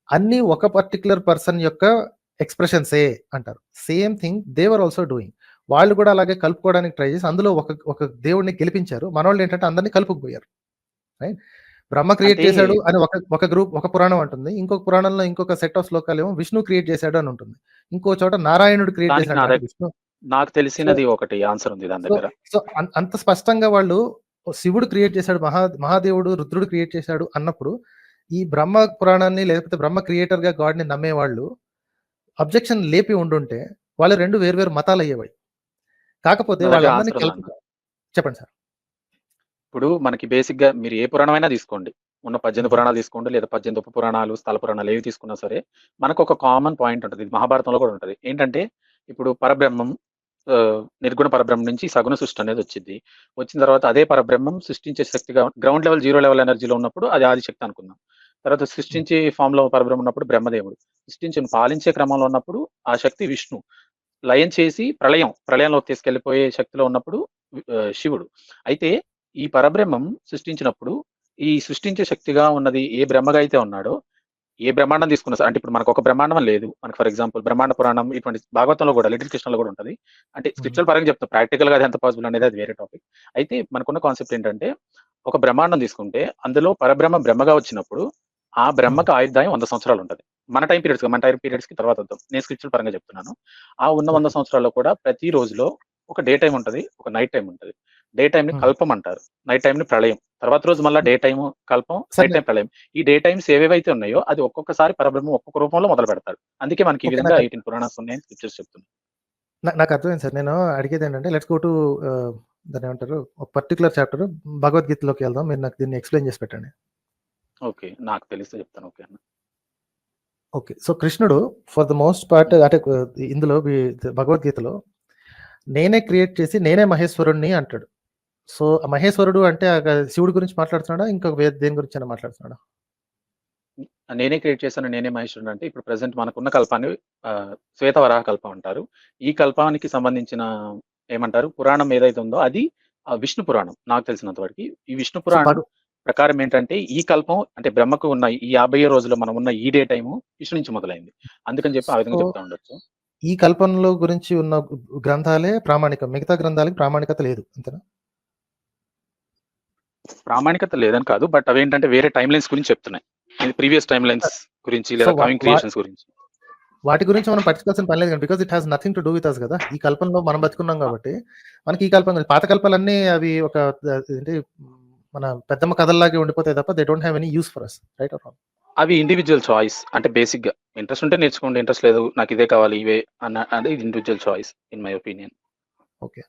అన్నీ ఒక పర్టిక్యులర్ పర్సన్ యొక్క ఎక్స్‌ప్రెషన్సే అంటారు. Same thing they were also doing. వాళ్ళు కూడా అలాగే కలుపుకోవడానికి ట్రై చేసి అందులో ఒక దేవుడిని గెలిపించారు. మనోళ్ళు ఏంటంటే అందరిని కలుపుకుపోయారు. రైట్? బ్రహ్మ క్రియేట్ అంటే చేశాడు అని ఒక గ్రూప్, ఒక పురాణం అంటుంది. ఇంకొక పురాణంలో ఇంకొక సెట్ ఆఫ్ శ్లోకాలేమో విష్ణు క్రియేట్ చేశాడు అని ఉంటుంది. ఇంకో చోట నారాయణుడు క్రియేట్ దానికి చేశాడు అంటే విష్ణు. నాకు సో తెలిసినది ఒకటి ఆన్సర్ ఉంది దాని సో దగ్గర. సో అంత స్పష్టంగా వాళ్ళు శివుడు క్రియేట్ చేశాడు, మహాదేవుడు, రుద్రుడు క్రియేట్ చేశాడు అన్నప్పుడు ఈ బ్రహ్మ పురాణాన్ని లేకపోతే బ్రహ్మ క్రియేటర్ గా గాడ్ ని నమ్మే వాళ్ళు అబ్జెక్షన్ లేపి ఉండుంటే వాళ్ళు 2 వేర్వేరు మతాలు అయ్యేవాయి. కాకపోతే నా దగ్గర వాళ్ళందరినీ ఆన్సర్ ఉందన్న. చెప్పండి సార్. ఇప్పుడు మనకి బేసిక్‌గా మీరు ఏ పురాణమైనా తీసుకోండి. ఉన్న 18 పురాణాలు తీసుకోండి, లేదా 18 ఉప పురాణాలు, స్థల పురాణాలు ఏవి తీసుకున్నా సరే, మనకొక కామన్ పాయింట్ ఉంటది. ఇది మహాభారతంలో కూడా ఉంటది. ఏంటంటే, ఇప్పుడు పరబ్రహ్మం, నిర్గుణ పరబ్రహ్మం నుంచి సగుణ సృష్టి అనేది వచ్చిద్ది. వచ్చిన తర్వాత అదే పరబ్రహ్మం సృష్టించే శక్తిగా గ్రౌండ్ లెవెల్, జీరో లెవెల్ ఎనర్జీలో ఉన్నప్పుడు అది ఆదిశక్తి అనుకుందాం. తర్వాత సృష్టించే ఫామ్‌లో పరబ్రహ్మం ఉన్నప్పుడు బ్రహ్మదేవుడు. పాలించే క్రమంలో ఉన్నప్పుడు ఆ శక్తి విష్ణు. లయం చేసి ప్రళయంలోకి తీసుకెళ్ళిపోయే శక్తిలో ఉన్నప్పుడు శివుడు. అయితే ఈ పరబ్రహ్మం సృష్టించినప్పుడు, ఈ సృష్టించే శక్తిగా ఉన్నది ఏ బ్రహ్మగా అయితే ఉన్నాడో, ఏ బ్రహ్మాండం తీసుకున్నా సరే, అంటే ఇప్పుడు మనకు ఒక బ్రహ్మాండం అని లేదు. మనకు ఫర్ ఎగ్జాంపుల్ బ్రహ్మాండ పురాణం ఇటువంటి భాగవతంలో కూడా, లిటిల్ కృష్ణలో కూడా ఉంటది. అంటే హ్మ్. స్క్రిప్చువల్ పరంగా చెప్తాం. ప్రాక్టికల్‌గా అది ఎంత పాసిబుల్ అనేది అది వేరే టాపిక్. అయితే మనకున్న కాన్సెప్ట్ ఏంటంటే, ఒక బ్రహ్మాండం తీసుకుంటే అందులో పరబ్రహ్మ బ్రహ్మగా వచ్చినప్పుడు, ఆ హ్మ్. బ్రహ్మకు ఆయుర్దాయం 100 సంవత్సరాలు ఉంటది. మన టైమ్ పీరియడ్స్‌కి తర్వాత వద్దాం. నేను స్క్రిప్చువల్ పరంగా చెప్తున్నాను. ఆ ఉన్న 100 ఓకే. సంవత్సరాల్లో కూడా ప్రతి రోజులో ఒక డే టైమ్ ఉంటది. ఒక నైట్ టైమ్ ఉంటది. డే టైమ్‌ని హ్మ్. కల్పం అంటారు. నైట్ టైమ్‌ని ప్రళయం. తర్వాత రోజు మళ్ళా డే టైమ్ కల్పం, నైట్ సరే. టైమ్ ప్రళయం. ఈ డే టైమ్స్ ఏవేవైతే ఉన్నాయో అది ఒక్కొక్కసారి పరబ్రహ్మం ఒక్కొక్క రూపంలో మొదలుపెడతాడు. అందుకే మనకి ఈ ఓకే. విధంగా 18 పురాణాస్ ఉన్నాయని స్క్రిప్చర్స్ చెప్తున్నాయి. నాకర్థమైంది సార్. నేను అడిగేదేంటంటే లెట్స్ గో టు దాన్నేమంటారు? ఒక పర్టిక్యులర్ చాప్టర్ భగవద్గీతలోకి వెళ్దాం. మీరు నాకు దీన్ని ఎక్స్‌ప్లెయిన్ చేసి పెట్టండి. ఓకే. నాకు తెలిస్తే చెప్తాను. ఓకే అన్న. ఓకే. సో, కృష్ణుడు ఫర్ ద మోస్ట్ పార్ట్ అంటే ఇందులో భగవద్గీతలో నేనే క్రియేట్ చేసి నేనే మహేశ్వరుడిని అంటాడు. సో, ఆ మహేశ్వరుడు అంటే శివుడి గురించి మాట్లాడుతున్నాడా? ఇంకొక దేని గురించైనా మాట్లాడుతున్నాడా? నేనే క్రియేట్ చేశాను, నేనే మహేశ్వరుడు అంటే ఇప్పుడు ప్రెజెంట్ మనకున్న కల్పాన్ని శ్వేతవరాహ కల్పం అంటారు. ఈ కల్పానికి సంబంధించిన ఏమంటారు పురాణం ఏదైతే ఉందో అది విష్ణు పురాణం నాకు తెలిసినంత వరకి. ఈ విష్ణు సో, పురాణం ప్రకారం ఏంటంటే ఈ కల్పం అంటే బ్రహ్మకు ఉన్న ఈ 50 రోజుల్లో మనం ఉన్న ఈ డే టైము విష్ణు నుంచి మొదలైంది. అందుకని చెప్పి ఆ విధంగా సో, చెప్తా ఉండొచ్చు. ఈ కల్పనలో గురించి ఉన్న గ్రంథాలే ప్రామాణికం. మిగతా గ్రంథాలకి ప్రామాణికత లేదు. అంతేనా? ప్రామాణికత లేదని కాదు. బట్ అవేంటంటే వేరే టైమ్ లైన్స్ గురించి చెప్తున్నాయి. ఇది ప్రీవియస్ టైమ్ లైన్స్ గురించి సో, లేదా కమింగ్ క్రియేషన్స్ గురించి. వాటి గురించి మనం పట్టించుకోవాల్సిన పని లేదు గాని because it has nothing to do with us గదా! ఈ కల్పనలో మనం బతికున్నాం గాబట్టి, మనకి ఈ కల్పన పాత కల్పనలన్నీ అవి ఒక ఏంటి మన పెద్దమ్మ కథల్లాగే ఉండిపోతాయి తప్ప they don't have any use for us. Right or wrong? అవి ఇండివిడ్యువల్ చాయిస్. అంటే బేసిక్‌గా ఇంట్రెస్ట్ ఉంటే నేర్చుకోండి. ఇంట్రెస్ట్ లేదు నాకు ఇదే కావాలి ఇవే అది individual choice in my opinion. Okay.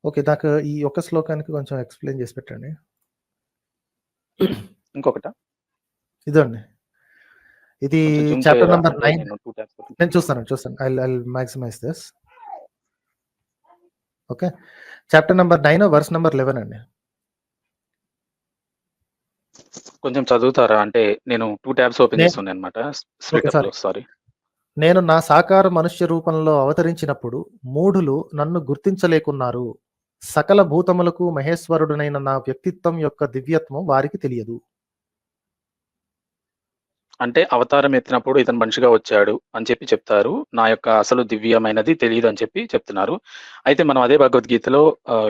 Okay. నాకు ఈ ఒక్క శ్లోకానికి కొంచెం ఎక్స్‌ప్లెయిన్ చేసి పెట్టండి. ఇంకొకటా? ఇదండి. ఇది కొంచెం జూమ్ చాప్టర్ చేయరా? నంబర్ అంటే 9. నేను 2 టాబ్స్ ఓపెన్ నేను చూస్తాను. I'll maximize this. Okay. Chapter number 9 verse number 11 అండి. కొంచెం చదువుతారా? అంటే నేను 2 టాబ్స్ ఓపెన్ నే చేస్తున్నానన్నమాట. ఓకే. స్ప్లిటప్‌లో సారీ. నేను నా సాకార మనుష్య రూపంలో అవతరించినప్పుడు మూఢులు నన్ను గుర్తించలేకున్నారు. సకల భూతములకు మహేశ్వరుడనైన నా వ్యక్తిత్వం యొక్క దివ్యత్వం వారికి తెలియదు. అంటే అవతారం ఎత్తినప్పుడు ఇతను మనిషిగా వచ్చాడు అని చెప్పి చెప్తారు. నా యొక్క అసలు దివ్యమైనది తెలీదు అని చెప్పి చెప్తున్నారు. అయితే మనం అదే భగవద్గీతలో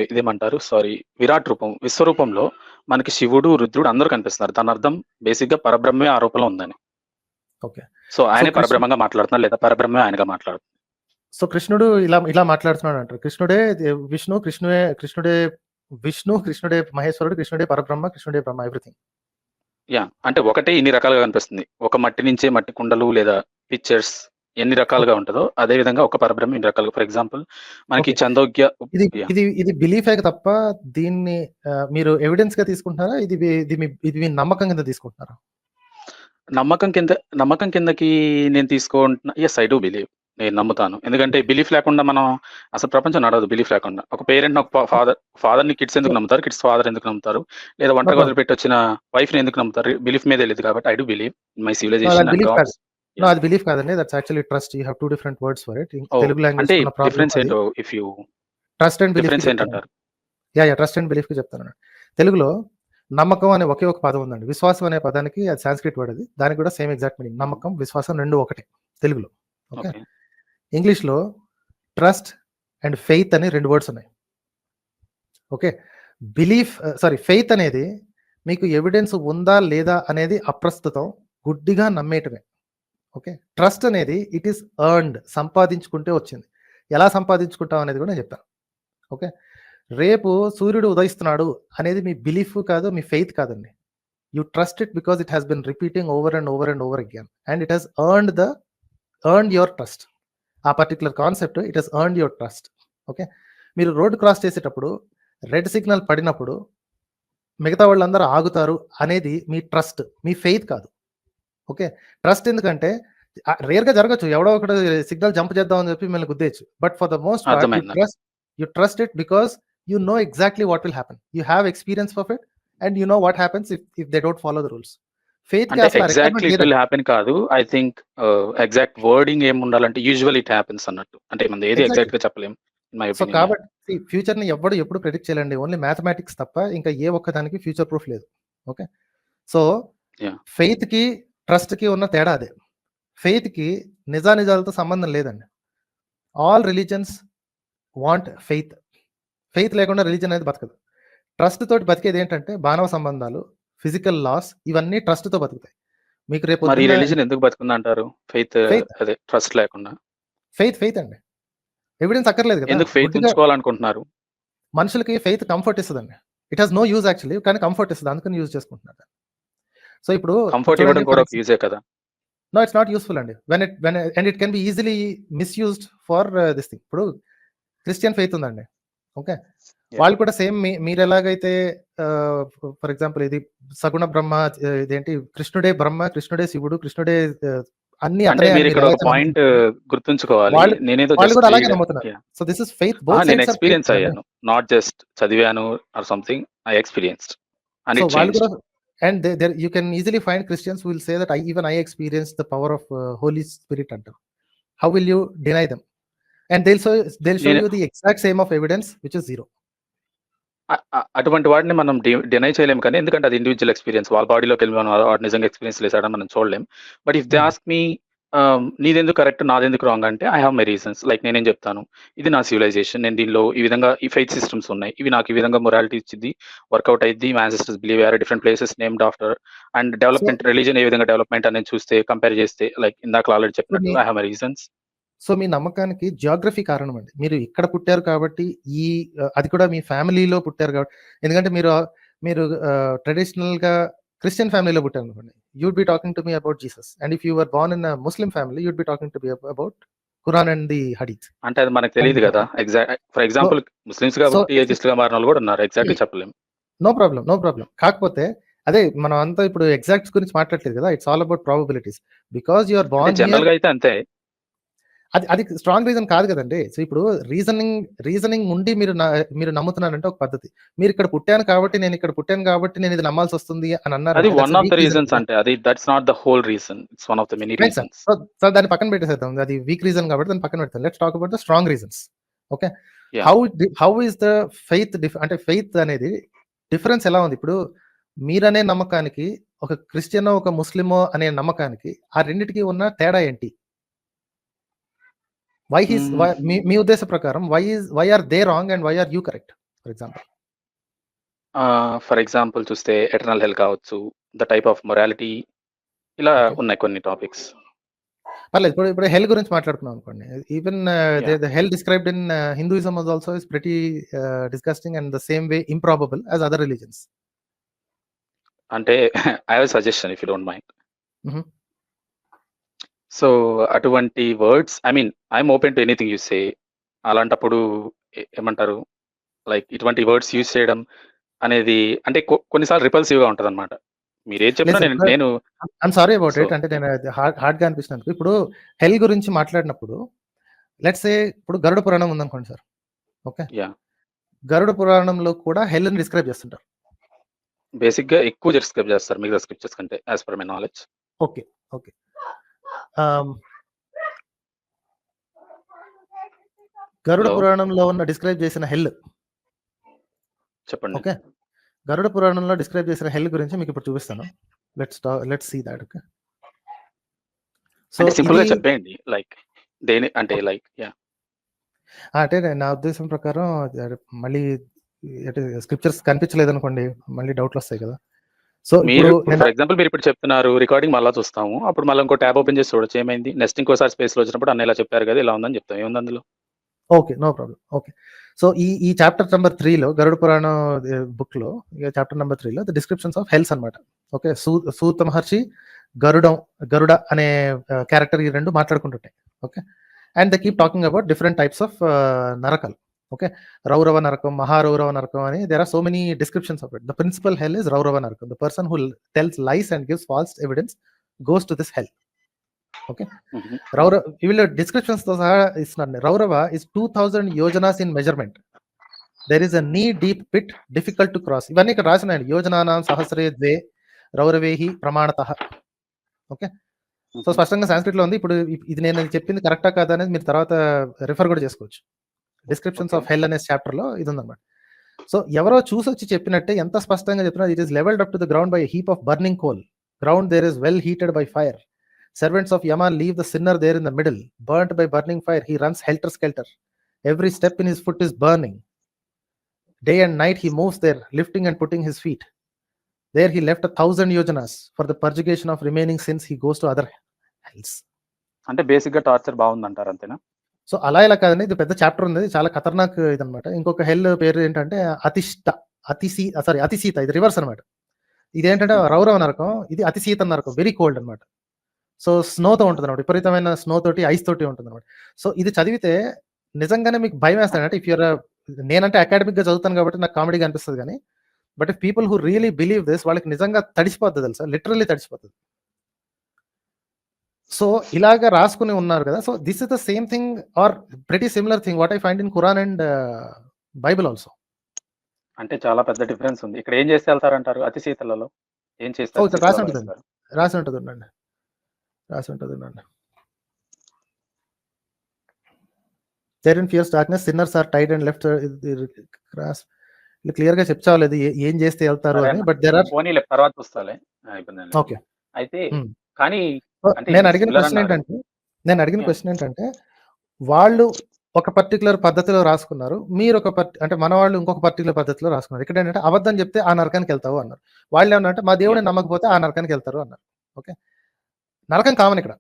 ఇదేమంటారు సారీ విరాట్ రూపం, విశ్వరూపంలో మనకి శివుడు, రుద్రుడు అందరూ కనిపిస్తున్నారు. దాని అర్థం బేసిక్‌గా పరబ్రహ్మే ఆ రూపంలో ఉందని. ఓకే. సో, సో, ఆయనే పరబ్రహ్మంగా మాట్లాడుతున్నారు లేదా పరబ్రహ్మే ఆయనగా మాట్లాడుతున్నారు. కృష్ణుడు ఇలా మాట్లాడుతున్నాడంటారు. కృష్ణుడే విష్ణు, కృష్ణుడే మహేశ్వరుడు, కృష్ణుడే పరబ్రహ్మ, కృష్ణుడే బ్రహ్మ ఎవ్రీథింగ్. యాహ్! అంటే ఒకటే ఇన్ని రకాలుగా కనిపిస్తుంది. ఒక మట్టి నుంచే మట్టి కుండలు లేదా పిక్చర్స్ ఎన్ని రకాలుగా ఓకే. ఉంటదో, అదే విధంగా ఒక పరబ్రహ్మ ఇన్ని రకాలుగా. ఫర్ ఎగ్జాంపుల్ మనకి ఓకే. చందోగ్య ఇది యాహ్! ఇది ఇది బిలీఫే తప్ప దీన్ని మీరు ఎవిడెన్స్‌గా తీసుకుంటున్నారా? ఇది మీ నమ్మకం కింద తీసుకుంటున్నారా? నమ్మకం కిందకి నేను తీసుకుంటున్నా. Yes, I do believe. నేను నమ్ముతాను. ఎందుకంటే ఓకే. బిలీఫ్ లేకుండా మనం అసలు ప్రపంచం నడవదు బిలీఫ్ లేకుండా. ఒక పేరెంట్‌ని ఒక ఫాదర్‌ని కిడ్స్ సో, ఎందుకు నమ్ముతారు? కిడ్స్ ఫాదర్ ఎందుకు నమ్ముతారు? లేదా నో ఒంటరిగా ప్రాబ్లమ్. వదిలిపెట్టొచ్చిన వైఫ్‌ని ఎందుకు నమ్ముతారు? బిలీఫ్ మీదే ఎళ్ళిద్ది కాబట్టి I do believe in my no, civilization అది అండ్ బిలీఫ్ కాదు. గాడ్స్. యాహ్! అది బిలీఫ్ కాదండి. That's actually trust. You have 2 different words for it. Oh! Telugu అంటే లాంగ్వేజ్‌కున్న ప్రాబ్లమ్ డిఫరెన్స్ అది. ఏంటో ఇఫ్ యూ ట్రస్ట్ అండ్ బిలీఫ్‌కి డిఫరెన్స్ చెప్తానండి. ఏంటంటారు? ట్రస్ట్ అండ్ బిలీఫ్‌కి చెప్తానండి. తెలుగులో నమ్మకం అనే ఒకే ఒక పదం ఉందండి. విశ్వాసం అనే పదానికి అది సాంస్క్రిట్ వర్డ్ అది. దానికి కూడా సేమ్ ఎగ్జాక్ట్ మీనింగ్. హ్మ్. నమ్మకం, విశ్వాసం 2 ఒకటే తెలుగులో. ఓకే. ఓకే. ఇంగ్లీష్‌లో ట్రస్ట్ అండ్ ఫెయిత్ అని 2 వర్డ్స్ ఉన్నాయి. ఓకే. ఫెయిత్ అనేది మీకు ఎవిడెన్స్ ఉందా? లేదా? అనేది అప్రస్తుతం. గుడ్డిగా నమ్మేయటమే. ఓకే. ట్రస్ట్ అనేది ఇట్ ఈస్ ఎర్న్డ్, సంపాదించుకుంటే వచ్చింది. ఎలా సంపాదించుకుంటాం అనేది కూడా నేను చెప్తాను. ఓకే. రేపు సూర్యుడు ఉదయిస్తున్నాడు అనేది మీ బిలీఫ్ కాదు, మీ ఫెయిత్ కాదండి. You trust it because it has been repeating over and over and over again and it has earned your trust. ఆ particular concept it has earned your trust. Okay. మీరు రోడ్ క్రాస్ చేసేటప్పుడు రెడ్ సిగ్నల్ పడినప్పుడు మిగతా వాళ్ళందరూ ఆగుతారు అనేది మీ ట్రస్ట్, మీ ఫెయిత్ కాదు. ఓకే. ట్రస్ట్ ఎందుకంటే రేర్‌గా జరగొచ్చు. ఎవడో ఒకడు సిగ్నల్ జంప్ చేద్దాం అని చెప్పి మిమ్మల్ని గుద్దేయొచ్చు. But for the most part అర్థమైందండి. You trust it because you know exactly what will happen. You have experience of it and you know what happens if they don't follow the rules. ఫెయిత్‌కి అంటే అసలు ఆ ఎగ్జాక్ట్‌లీ రిక్వైర్మెంట్ ఇట్ విల్ లేదండి. హ్యాపెన్ కాదు. ఐ థింక్ ఎగ్జాక్ట్ వర్డింగ్ ఏముండాలంటే యూజువల్లీ ఇట్ హ్యాపెన్స్ అన్నట్టు. అంటే మనది ఏది ఎగ్జాక్ట్‌లీ. ఎగ్జాక్ట్‌గా చెప్పలేం. In my so opinion. కాబట్టి ఫ్యూచర్‌ని ఎవ్వడు ఎప్పుడు ప్రెడిక్ట్ చేయలేండి. ఓన్లీ మ్యాథమెటిక్స్ తప్ప ఇంకా ఏ ఒక్క దానికి ఫ్యూచర్ ప్రూఫ్ లేదు. ఓకే. So yeah! ఫెయిత్‌కి, ట్రస్ట్‌కి ఉన్న తేడా అదే. ఫెయిత్‌కి నిజానిజాలతో సంబంధం లేదండి. All religions want faith. Faith లేకుండా రిలిజియన్ అనేది బతకదు. ట్రస్ట్ తోటి బతికేది ఏంటంటే మానవ సంబంధాలు, ఫిజికల్ లాస్ ఇవన్నీ ట్రస్ట్‌తో బతుకుతాయి. మీకు రేపు మరి ఈ పొద్దున్న రిలిజియన్ ఎందుకు బతుకుందంటారు? ఫెయిత్ ఫెయిత్ అదే ట్రస్ట్ లేకుండా. ఫెయిత్ అండి. ఎవిడెన్స్ అక్కర్లేదు కదా! ఎందుకు ఫెయిత్ గుడ్డిగా ఉంచుకోవాలనుకుంటున్నారు? మనుషులకి ఫెయిత్ కంఫర్ట్ ఇస్తదండి. It has no use actually. కానీ కంఫర్ట్ ఇస్తది. అందుకని యూజ్ చేసుకుంటున్నారు. సో ఇప్పుడు కంఫర్ట్ చూడండి ఇవ్వడం కూడా ఒక యూజే కదా! నో ఇట్స్ నాట్ యూజ్‌ఫుల్ అండి. When and it can be easily misused for this thing. ఇప్పుడు క్రిస్టియన్ ఫెయిత్ ఉందండి. ఓకే. యాహ్! వాళ్ళు కూడా సేమ్ మీరెలాగైతే ఫర్ ఎగ్జాంపుల్ ఇది సగుణ బ్రహ్మ ఇదేంటి కృష్ణుడే బ్రహ్మ, కృష్ణుడే శివుడు, కృష్ణుడే అన్నీ అంటే అతనే అని మీరిక్కడ ఒక మీరెలాగైతే పాయింట్ నమ్ముతున్నారో గుర్తుంచుకోవాలి. వాళ్ళు నేనేదో వాళ్ళు జస్ట్ కూడా అలాగే రీడ్ నమ్ముతున్నారు. Yeah! So this is faith. నేను both sides or faith experience కదండీ. అయ్యాను. నాట్ జస్ట్ చదివాను or something. I experienced and so it వాళ్ళు చేంజ్డ్. కూడా and there you can easily find Christians who will say that I experienced the power of Holy Spirit అంటారు. How will you deny them? And they'll show నేను you the exact same of evidence which is zero. అటువంటి వాటిని మనం డినై చేయలేము కానీ ఎందుకంటే అది ఇండివిడ్యువల్ ఎక్స్‌పీరియన్స్. వాళ్ళ బాడీలోకెళ్ళి మనం వాడు నిజంగా ఎక్స్‌పీరియన్స్ చేసాడని మనం చూడలేం. బట్ ఇఫ్ దే హ్మ్. ఆస్క్ మీ నీదెందుకు కరెక్ట్, నాదెందుకు రాంగ్ అంటే I have my reasons. Like నేనేం చెప్తాను. ఇది నా సివిలైజేషన్. నేను దీనిలో ఈ విధంగా ఈ ఫెయిత్ సిస్టమ్స్ ఉన్నాయి. ఇవి నాకు ఈ విధంగా మొరాలిటీ ఇచ్చిద్ది. వర్కౌట్ అయిద్ది. మా యాన్సెస్టర్స్ బిలీవ్ అయ్యారు. Different places named after and so development religion ఏ విధంగా డెవలప్‌మెంట్ అనేది చూస్తే కంపేర్ చేస్తే లైక్ ఇందాకలా ఆల్రెడీ సో మీ చెప్పినట్టు I have my reasons. So మీ నమ్మకానికి జియోగ్రఫీ కారణమండి. మీరు ఇక్కడ పుట్టారు కాబట్టి ఈ అది కూడా మీ ఫ్యామిలీలో పుట్టారు కాబట్టి ఎందుకంటే మీరు ట్రెడిషనల్‌గా క్రిస్టియన్ ఫ్యామిలీలో పుట్టారనుకోండి. You'd be talking to me about Jesus. And if you were born in a Muslim family you'd be talking to me about Quran and the hadith. అంటే అది మనకు అండ్ తెలీదు గదా! For so example Muslims so కాబట్టి ఏథిస్ట్‌లుగా మారినోళ్ళు గూడా ఉన్నారు. ఎగ్జాక్ట్‌గా చెప్పలేం. No problem. కాకపోతే అదే మనం అంతా ఇప్పుడు ఎగ్జాక్ట్స్ గురించి మాట్లాడట్లేదు కదా! It's all about probabilities. Because you are అంటే బోర్న్ హియర్. జనరల్‌గా అయితే అంతే. అది స్ట్రాంగ్ రీజన్ కాదు కదండీ. సో ఇప్పుడు రీజనింగ్ ఉండి మీరు నమ్ముతున్నారంటే ఒక పద్ధతి. మీరిక్కడ పుట్టాను కాబట్టి నేనిక్కడ పుట్టాను కాబట్టి నేనిది నమ్మాల్సొస్తుంది అని అది అన్నారంటే one that's a of the week reason reasons కదా! అంటే అది that's not the whole reason. It's one of the many right sir. Reasons. So దాన్ని పక్కన పెట్టేసేద్దాం. అది వీక్ రీజన్ కాబట్టి దాన్ని పక్కన పెడతాం. Let's talk about the strong reasons. Okay. Yeah! How is the faith అంటే ఫెయిత్ అనేది డిఫరెన్స్ ఎలా ఉంది? ఇప్పుడు మీరనే నమ్మకానికి ఒక క్రిస్టియనో, ఒక ముస్లిమో అనే నమ్మకానికి ఆ రెండిటికి ఉన్న తేడా ఏంటి? హ్మ్. మీ ఉద్దేశ ప్రకారం why are they wrong and why are you correct? For example. For example చూస్తే ఎటర్నల్ హెల్ కావచ్చు, ద టైప్ ఆఫ్ మొరాలిటీ ఇలా ఓకే. ఉన్నాయి కొన్ని టాపిక్స్. పర్లేదు. ఇప్పుడు హెల్ గురించి మాట్లాడుకున్నాం అనుకోండి. Even yeah! The hell described in Hinduism was also is pretty disgusting and the same way improbable as other religions. అంటే I have a suggestion if you don't mind. హుహు. సో అటువంటి words I mean I am open to anything you say. అలాంటప్పుడు ఏమంటారు? లైక్ ఇటువంటి వర్డ్స్ యూజ్ చేయడం అనేది అంటే కొన్నిసార్లు రిపల్సివ్‌గా ఉంటదన్నమాట. మీరేది లేదు చెప్పినా సార్. నేను ఇప్పుడు నేను I'm sorry about so it. అంటే నేను అది హార్డ్‌గా అనిపించినందుకు. ఇప్పుడు హెల్ గురించి మాట్లాడినప్పుడు లెట్స్ సే ఇప్పుడు గరుడ పురాణం ఉందనుకోండి సార్. ఓకే. యాహ్! గరుడ పురాణంలో కూడా హెల్‌ని డిస్క్రైబ్ చేస్తుంటారు. బేసిక్‌గా ఎక్కువ డిస్క్రైబ్ చేస్తారు మిగతా స్క్రిప్చర్స్ కంటే as per my knowledge. Okay. Okay. Ah, Garuda hello! పురాణంలో ఉన్న డిస్క్రైబ్ చేసిన హెల్. చెప్పండి. ఓకే. గరుడ పురాణంలో డిస్క్రైబ్ చేసిన హెల్ గురించి మీకిప్పుడు చూపిస్తాను. Let's see that. Okay. So అంటే ఇది సింపుల్‌గా చెప్పేయండి. లైక్ అంటే ఓకే. Like yeah! అంటే నా ఉద్దేశం ప్రకారం మళ్ళీ స్క్రిప్చర్స్ కనిపించలేదనుకోండి మళ్ళీ డౌట్‌లొస్తాయి కదా! సో ఇప్పుడు ఇప్పుడు నేను ఫర్ ఎగ్జాంపుల్ మీరిప్పుడు చెప్తున్నారు. రికార్డింగ్ మళ్ళా చూస్తాము. అప్పుడు మళ్ళా ఇంకో ట్యాబ్ ఓపెన్ చేసి చూడొచ్చు ఏమైంది? నెక్స్ట్ ఇంకోసారి స్పేస్‌లో వచ్చినప్పుడు అన్న ఇలా చెప్పారు కదా! ఇలా ఉందని చెప్తాం. ఏముంది అందులో? Okay. No problem. Okay. So ఈ చాప్టర్ నంబర్ 3లో గరుడ పురాణం బుక్‌లో చాప్టర్ నంబర్ 3లో ది డిస్క్రిప్షన్స్ ఆఫ్ హెల్స్ అన్నమాట. ఓకే. సూత మహర్షి, గరుడ అనే క్యారెక్టర్ ఈ 2 మాట్లాడుకుంటుంటాయి. Okay. And they keep talking about different types of నరకాలు. ఓకే. రౌరవ నరకం, మహారౌరవ నరకం అని there are so many descriptions of it. The principal hell is Raurava నరకం. The person who tells lies and gives falls evidence goes to this hell. Okay. హుహు. వీళ్ళు డిస్క్రిప్షన్స్‌తో సహా ఇస్తున్నారండి. Raurava is 2000 yojanas in measurement. There is a knee deep pit difficult to cross. ఇవన్నీ ఇక్కడ రాసున్నాయండి. యోజనానాం సహస్రే ద్వే రౌరవేహి ప్రమాణతః. ఓకే. సో హుహు. స్పష్టంగా సాంస్క్రిట్‌లో ఉంది. ఇప్పుడు ఇది నేను చెప్పింది కరెక్టా కాదా అనేది మీరు తర్వాత రిఫర్ కూడా చేసుకోవచ్చు. Descriptions okay. ఆఫ్ హెల్ అనే చాప్టర్లో ఇది ఉందన్నమాట. సో ఎవరో చూసొచ్చి చెప్పినట్టే ఎంత స్పష్టంగా చెప్తున్నారు, it is levelled up to the ground by heap of burning coal, ground there is well heated by fire, servants of Yama leave the sinner there in the middle, burnt by burning fire, he runs helter skelter, every step in his foot is burning, day and night he moves there, lifting and putting his feet, there he left 1,000 yojanas, for the purgation of remaining sins he goes to other hells. అంటే బేసిక్‌గా టార్చర్ బావుందంటారు అంతేనా? సో అలా ఇలా కాదండి, ఇది పెద్ద చాప్టర్ ఉంది, చాలా ఖతర్నాక్ ఇదనమాట. ఇంకొక హెల్ పేరు ఏంటంటే అతిశీత, ఇది రివర్స్ అనమాట. ఇదేంటంటే రౌరవ నరకం, ఇది అతిశీత నరకం, వెరీ కోల్డ్ అనమాట. సో స్నోతో ఉంటుంది అనమాట, విపరీతమైన స్నో తోటి ఐస్ తోటి ఉంటుంది అనమాట. సో ఇది చదివితే నిజంగానే మీకు భయం వేస్తాడు. అంటే ఇఫ్ యూర్ నేనంటే అకాడమిక్ గా చదువుతాను కాబట్టి నాకు కామెడీగా అనిపిస్తుంది కానీ, but if people who really believe this, వాళ్ళకి నిజంగా తడిసిపోతుంది తెలుసా, లిటరల్లీ తడిసిపోతుంది. సో ఇలాగా రాసుకుని ఉన్నారు కదా. So this is the same thing or pretty similar thing what I find in Quran and Bible also. అంటే చాలా పెద్ద డిఫరెన్స్ ఉంది. ఇక్కడ ఏం చేసి వెళ్తారంటారు అతిశీతలలో? ఏం చేస్తే రాసి అతిశీతలలో ఉంటుంది, వెళ్తారు? రాసి ఉంటుంది ఉండండి, రాసి ఉంటుంది ఉండండి. therein fierce darkness, sinners are tied and left cross. ఇది క్లియర్ గా చెప్పలేదు ఏం చేస్తే వెళ్తారు అని, బట్ దేర్ ఆర్ పోనీలే తర్వాత వస్తాలే, ఇబ్బంది ఏం లేదు. ఓకే. అయితే కానీ అంటే నేను ఇది అడిగిన similar క్వశ్చన్ అన్నారు. ఏంటంటే వాళ్ళు ఒక పర్టికులర్ పద్ధతిలో రాసుకున్నారు, మీరు ఒక అంటే మన వాళ్ళు ఇంకొక పర్టికులర్ పద్ధతిలో రాసుకున్నారు. ఇక్కడ ఏంటంటే అబద్ధం చెప్తే ఆ నరకానికి వెళ్తావు అన్నారు, వాళ్ళు ఏమన్నారంటే మా దేవుడిని నమ్మకపోతే ఆ నరకానికి వెళ్తారు అన్నారు. ఓకే, నరకం కామన్, ఇక్కడ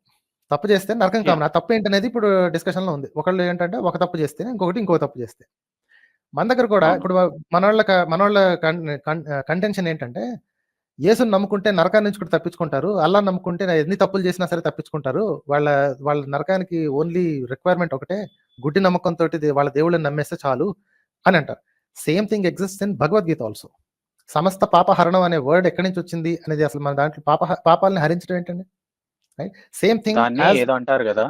తప్పు చేస్తే నరకం కామన్. ఆ తప్పు ఏంటనేది ఇప్పుడు డిస్కషన్ లో ఉంది. ఒకళ్ళు ఏంటంటే ఒక తప్పు చేస్తే ఇంకో తప్పు చేస్తే. మన దగ్గర కూడా ఇప్పుడు మనోళ్ళ కంటెన్షన్ ఏంటంటే యేసుని నమ్ముకుంటే నరకాన్ని నుంచి కూడా తప్పించుకుంటారు, అల్లా నమ్ముకుంటే ఎన్ని తప్పులు చేసినా సరే తప్పించుకుంటారు, వాళ్ళ నరకానికి ఓన్లీ రిక్వైర్మెంట్ ఒకటే, గుడ్డి నమ్మకంతో వాళ్ళ దేవుళ్ళని నమ్మేస్తే చాలు అని అంటారు. Same thing exist in Bhagavad Gita also. సమస్త పాపహరణం అనే వర్డ్ ఎక్కడి నుంచి వచ్చింది అనేది, అసలు మన దాంట్లో పాపాలని హరించడం ఏంటండి? సేమ్ థింగ్ ఏదో అంటారు కదా,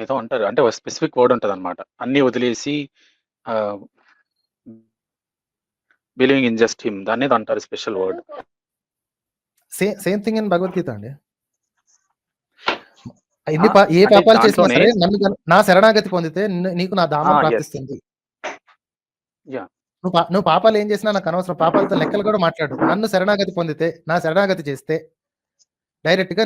ఏదో అంటారు అంటే ఒక స్పెసిఫిక్ వర్డ్ ఉంటది అనమాట, అన్ని వదిలేసి బిలీవింగ్ ఇన్ జస్ట్ హిమ్, దాన్ని ఏదో అంటారు special word. Same thing in Bhagavad Gita అండి. ఏ పాపాలు చేసినా సరే నన్ను నా శరణాగతి పొందితే నీకు నా దామం ప్రాప్తిస్తుంది. నువ్వు పాపాలు ఏం చేసినా నాకు అనవసరం, పాపాలతో లెక్కలు కూడా మాట్లాడు, నన్ను శరణాగతి పొందితే, నా శరణాగతి చేస్తే డైరెక్ట్ గా